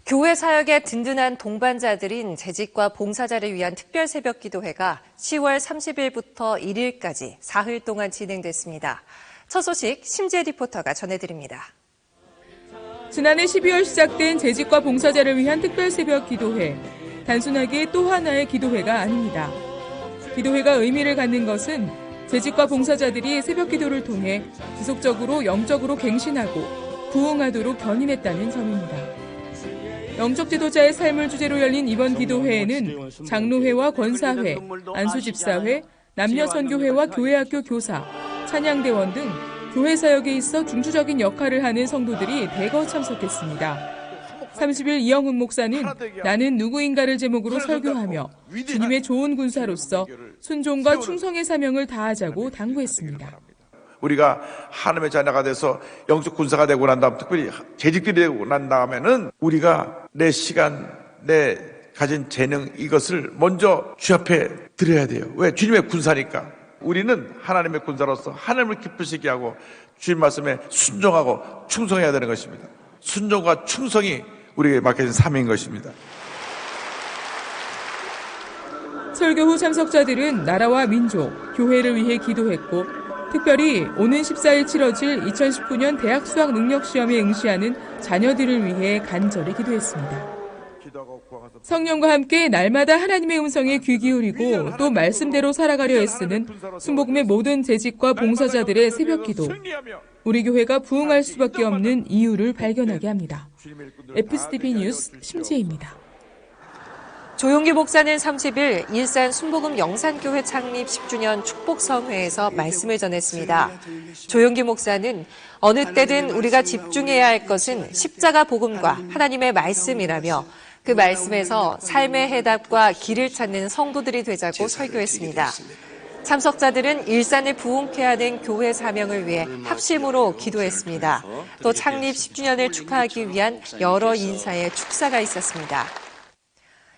교회 사역의 든든한 동반자들인 재직과 봉사자를 위한 특별 새벽 기도회가 10월 30일부터 1일까지 사흘 동안 진행됐습니다. 첫 소식 심지혜 리포터가 전해드립니다. 지난해 12월 시작된 재직과 봉사자를 위한 특별 새벽 기도회. 단순하게 또 하나의 기도회가 아닙니다. 기도회가 의미를 갖는 것은 재직과 봉사자들이 새벽 기도를 통해 지속적으로 영적으로 갱신하고 부흥하도록 견인했다는 점입니다. 영적 지도자의 삶을 주제로 열린 이번 기도회에는 장로회와 권사회, 안수집사회, 남녀선교회와 교회학교 교사, 찬양대원 등 교회 사역에 있어 중추적인 역할을 하는 성도들이 대거 참석했습니다. 30일 이영훈 목사는 나는 누구인가를 제목으로 설교하며 주님의 좋은 군사로서 순종과 충성의 사명을 다하자고 당부했습니다. 우리가 하나님의 자녀가 돼서 영적 군사가 되고 난 다음, 특별히 재직들이 되고 난 다음에는 우리가 내 시간, 내 가진 재능 이것을 먼저 주 앞에 드려야 돼요. 왜? 주님의 군사니까. 우리는 하나님의 군사로서 하나님을 기쁘시게 하고 주님 말씀에 순종하고 충성해야 되는 것입니다. 순종과 충성이 우리에게 맡겨진 사명인 것입니다. 설교 후 참석자들은 나라와 민족, 교회를 위해 기도했고 특별히 오는 14일 치러질 2019년 대학 수학 능력 시험에 응시하는 자녀들을 위해 간절히 기도했습니다. 성령과 함께 날마다 하나님의 음성에 귀 기울이고 또 말씀대로 살아가려 애쓰는 순복음의 모든 재직과 봉사자들의 새벽 기도. 우리 교회가 부흥할 수밖에 없는 이유를 발견하게 합니다. FGTV 뉴스 심지혜입니다. 조용기 목사는 30일 일산 순복음 영산교회 창립 10주년 축복성회에서 말씀을 전했습니다. 조용기 목사는 어느 때든 우리가 집중해야 할 것은 십자가 복음과 하나님의 말씀이라며 그 말씀에서 삶의 해답과 길을 찾는 성도들이 되자고 설교했습니다. 참석자들은 일산을 부흥케 하는 교회 사명을 위해 합심으로 기도했습니다. 또 창립 10주년을 축하하기 위한 여러 인사의 축사가 있었습니다.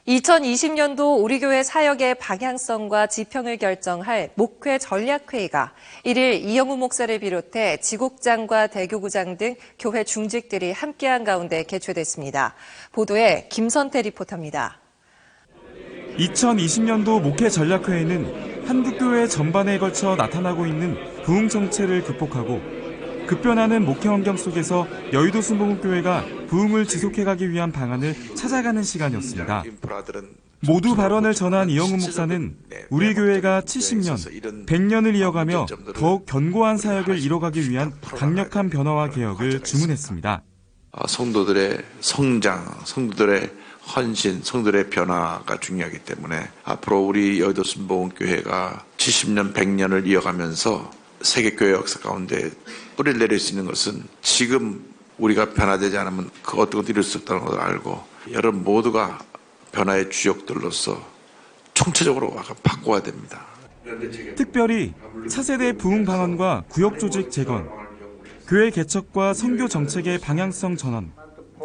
2020년도 우리 교회 사역의 방향성과 지평을 결정할 목회 전략회의가 1일 이영우 목사를 비롯해 지국장과 대교구장 등 교회 중직들이 함께한 가운데 개최됐습니다. 보도에 김선태 리포터입니다. 2020년도 목회 전략회의는 한국교회 전반에 걸쳐 나타나고 있는 부흥 정체를 극복하고 급변하는 목회 환경 속에서 여의도 순복음교회가 부흥을 지속해가기 위한 방안을 찾아가는 시간이었습니다. 모두 발언을 전한 이영훈 목사는 우리 교회가 70년, 100년을 이어가며 더욱 견고한 사역을 이뤄가기 위한 강력한 변화와 개혁을 주문했습니다. 성도들의 성장, 성도들의 헌신, 성도들의 변화가 중요하기 때문에 앞으로 우리 여의도 순복음교회가 70년, 100년을 이어가면서 세계교회 역사 가운데 뿌리를 내릴 수 있는 것은 지금 우리가 변화되지 않으면 그 어떤 것도 이룰 수 없다는 것을 알고 여러분 모두가 변화의 주역들로서 총체적으로 바꿔야 됩니다. 특별히 차세대 부흥 방언과 구역 조직 재건, 교회 개척과 선교 정책의 방향성 전환,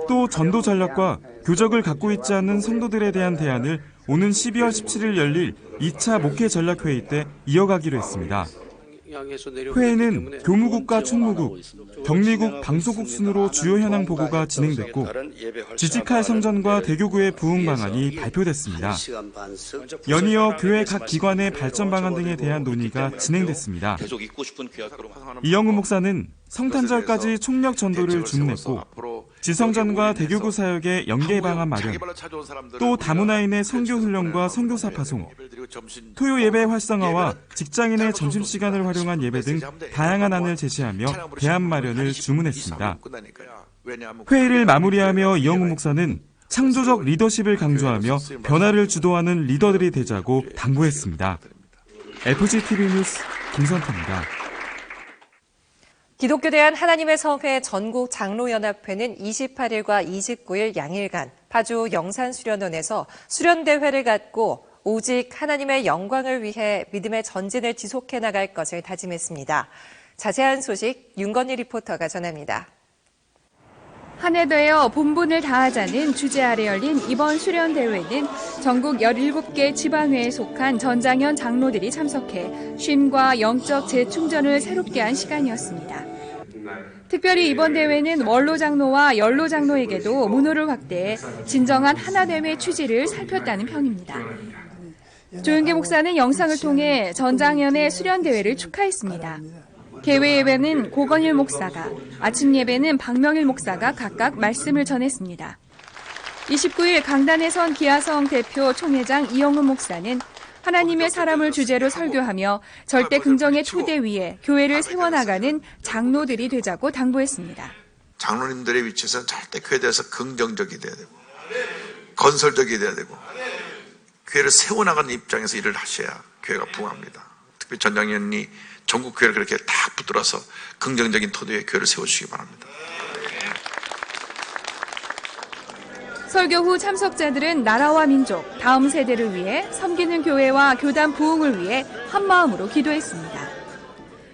또 전도 전략과 교적을 갖고 있지 않는 성도들에 대한 대안을 오는 12월 17일 열릴 2차 목회 전략회의 때 이어가기로 했습니다. 회의는 교무국과 총무국, 격리국, 방소국 순으로 주요 현황 보고가 진행됐고 지직할 성전과 대교구의 부흥 방안이 발표됐습니다. 연이어 교회 각 기관의 발전 방안 등에 대한 논의가 진행됐습니다. 이영훈 목사는 성탄절까지 총력 전도를 주문했고 지성전과 대교구 사역의 연계 방안 마련, 또 다문화인의 선교 훈련과 선교사 파송, 토요 예배 활성화와 직장인의 점심시간을 활용한 예배 등 다양한 안을 제시하며 대안 마련을 주문했습니다. 회의를 마무리하며 이영훈 목사는 창조적 리더십을 강조하며 변화를 주도하는 리더들이 되자고 당부했습니다. FGTV 뉴스 김선태입니다. 기독교대한 하나님의 성회 전국 장로연합회는 28일과 29일 양일간 파주 영산수련원에서 수련대회를 갖고 오직 하나님의 영광을 위해 믿음의 전진을 지속해 나갈 것을 다짐했습니다. 자세한 소식 윤건희 리포터가 전합니다. 한 해 되어 본분을 다하자는 주제 아래 열린 이번 수련대회는 전국 17개 지방회에 속한 전장현 장로들이 참석해 쉼과 영적 재충전을 새롭게 한 시간이었습니다. 특별히 이번 대회는 원로 장로와 연로 장로에게도 문호를 확대해 진정한 하나됨의 취지를 살폈다는 평입니다. 조윤기 목사는 영상을 통해 전장현의 수련대회를 축하했습니다. 개회 예배는 고건일 목사가, 아침 예배는 박명일 목사가 각각 말씀을 전했습니다. 29일 강단에 선 기아성 대표 총회장 이영훈 목사는 하나님의 사람을 주제로 설교하며 절대 긍정의 토대 위에 교회를 세워나가는 장로들이 되자고 당부했습니다. 장로님들의 위치에서는 절대 교회에 대해서 긍정적이 돼야 되고 건설적이 돼야 되고 교회를 세워나가는 입장에서 일을 하셔야 교회가 부흥합니다. 특히 전장현이 전국 교회를 그렇게 딱 붙들어서 긍정적인 토대 위에 교회를 세워주시기 바랍니다. 설교 후 참석자들은 나라와 민족, 다음 세대를 위해 섬기는 교회와 교단 부흥을 위해 한마음으로 기도했습니다.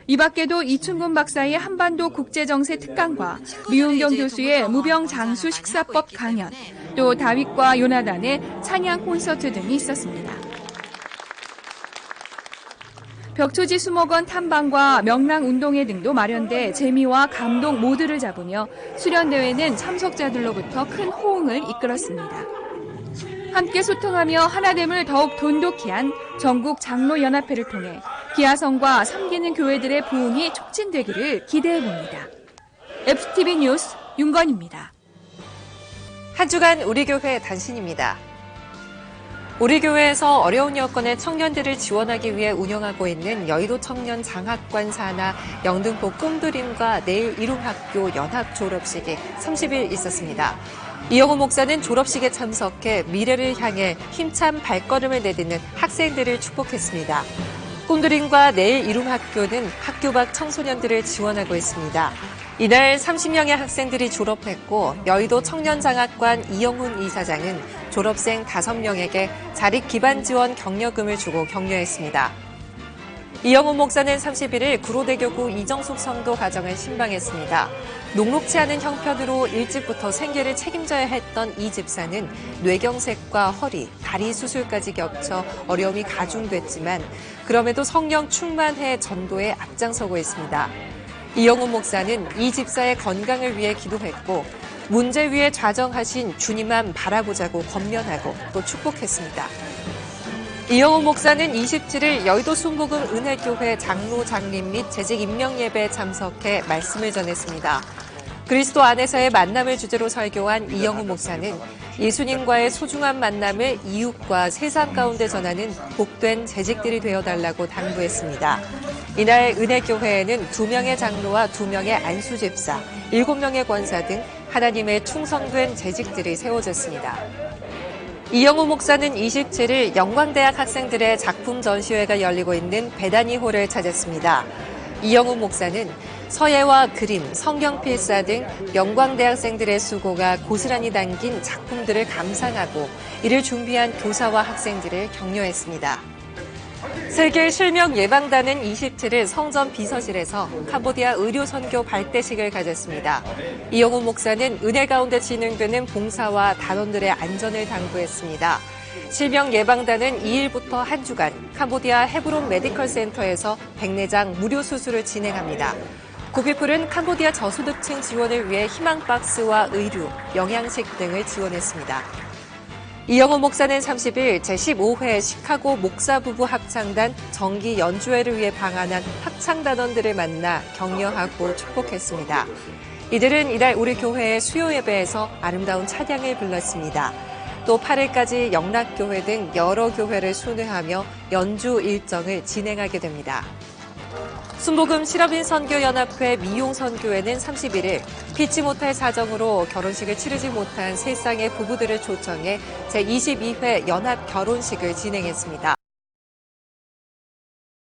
이 밖에도 이춘근 박사의 한반도 국제정세 특강과 미운경 교수의 무병장수 식사법 강연, 또 다윗과 요나단의 찬양 콘서트 등이 있었습니다. 벽초지 수목원 탐방과 명랑 운동회 등도 마련돼 재미와 감동 모두를 잡으며 수련대회는 참석자들로부터 큰 호응을 이끌었습니다. 함께 소통하며 하나됨을 더욱 돈독히 한 전국 장로연합회를 통해 기아성과 섬기는 교회들의 부흥이 촉진되기를 기대해봅니다. FTV 뉴스 윤건입니다. 한 주간 우리 교회 단신입니다. 우리 교회에서 어려운 여건의 청년들을 지원하기 위해 운영하고 있는 여의도 청년 장학관 산하 영등포 꿈드림과 내일 이룸학교 연합 졸업식이 30일 있었습니다. 이영호 목사는 졸업식에 참석해 미래를 향해 힘찬 발걸음을 내딛는 학생들을 축복했습니다. 꿈드림과 내일 이룸학교는 학교 밖 청소년들을 지원하고 있습니다. 이날 30명의 학생들이 졸업했고 여의도 청년장학관 이영훈 이사장은 졸업생 5명에게 자립 기반 지원 격려금을 주고 격려했습니다. 이영훈 목사는 31일 구로대교구 이정숙 성도 가정을 신방했습니다. 녹록치 않은 형편으로 일찍부터 생계를 책임져야 했던 이 집사는 뇌경색과 허리, 다리 수술까지 겹쳐 어려움이 가중됐지만 그럼에도 성령 충만해 전도에 앞장서고 있습니다. 이영훈 목사는 이 집사의 건강을 위해 기도했고 문제 위에 좌정하신 주님만 바라보자고 권면하고 또 축복했습니다. 이영훈 목사는 27일 여의도 순복음 은혜교회 장로 장림 및 재직 임명 예배에 참석해 말씀을 전했습니다. 그리스도 안에서의 만남을 주제로 설교한 이영훈 목사는 예수님과의 소중한 만남을 이웃과 세상 가운데 전하는 복된 재직들이 되어달라고 당부했습니다. 이날 은혜교회에는 2명의 장로와 2명의 안수집사, 7명의 권사 등 하나님의 충성된 재직들이 세워졌습니다. 이영호 목사는 27일 영광대학 학생들의 작품 전시회가 열리고 있는 베다니홀을 찾았습니다. 이영호 목사는 서예와 그림, 성경 필사 등 영광대학생들의 수고가 고스란히 담긴 작품들을 감상하고 이를 준비한 교사와 학생들을 격려했습니다. 세계 실명 예방단은 27일 성전 비서실에서 캄보디아 의료선교 발대식을 가졌습니다. 이영훈 목사는 은혜 가운데 진행되는 봉사와 단원들의 안전을 당부했습니다. 실명 예방단은 2일부터 한 주간 캄보디아 헤브론 메디컬 센터에서 백내장 무료 수술을 진행합니다. 구피풀은 캄보디아 저소득층 지원을 위해 희망박스와 의류, 영양식 등을 지원했습니다. 이영호 목사는 30일 제15회 시카고 목사부부 합창단 정기 연주회를 위해 방한한 합창단원들을 만나 격려하고 축복했습니다. 이들은 이날 우리 교회의 수요 예배에서 아름다운 찬양을 불렀습니다. 또 8일까지 영락교회 등 여러 교회를 순회하며 연주 일정을 진행하게 됩니다. 순복음 실업인 선교연합회 미용선교회는 31일 피치 못할 사정으로 결혼식을 치르지 못한 세 쌍의 부부들을 초청해 제22회 연합 결혼식을 진행했습니다.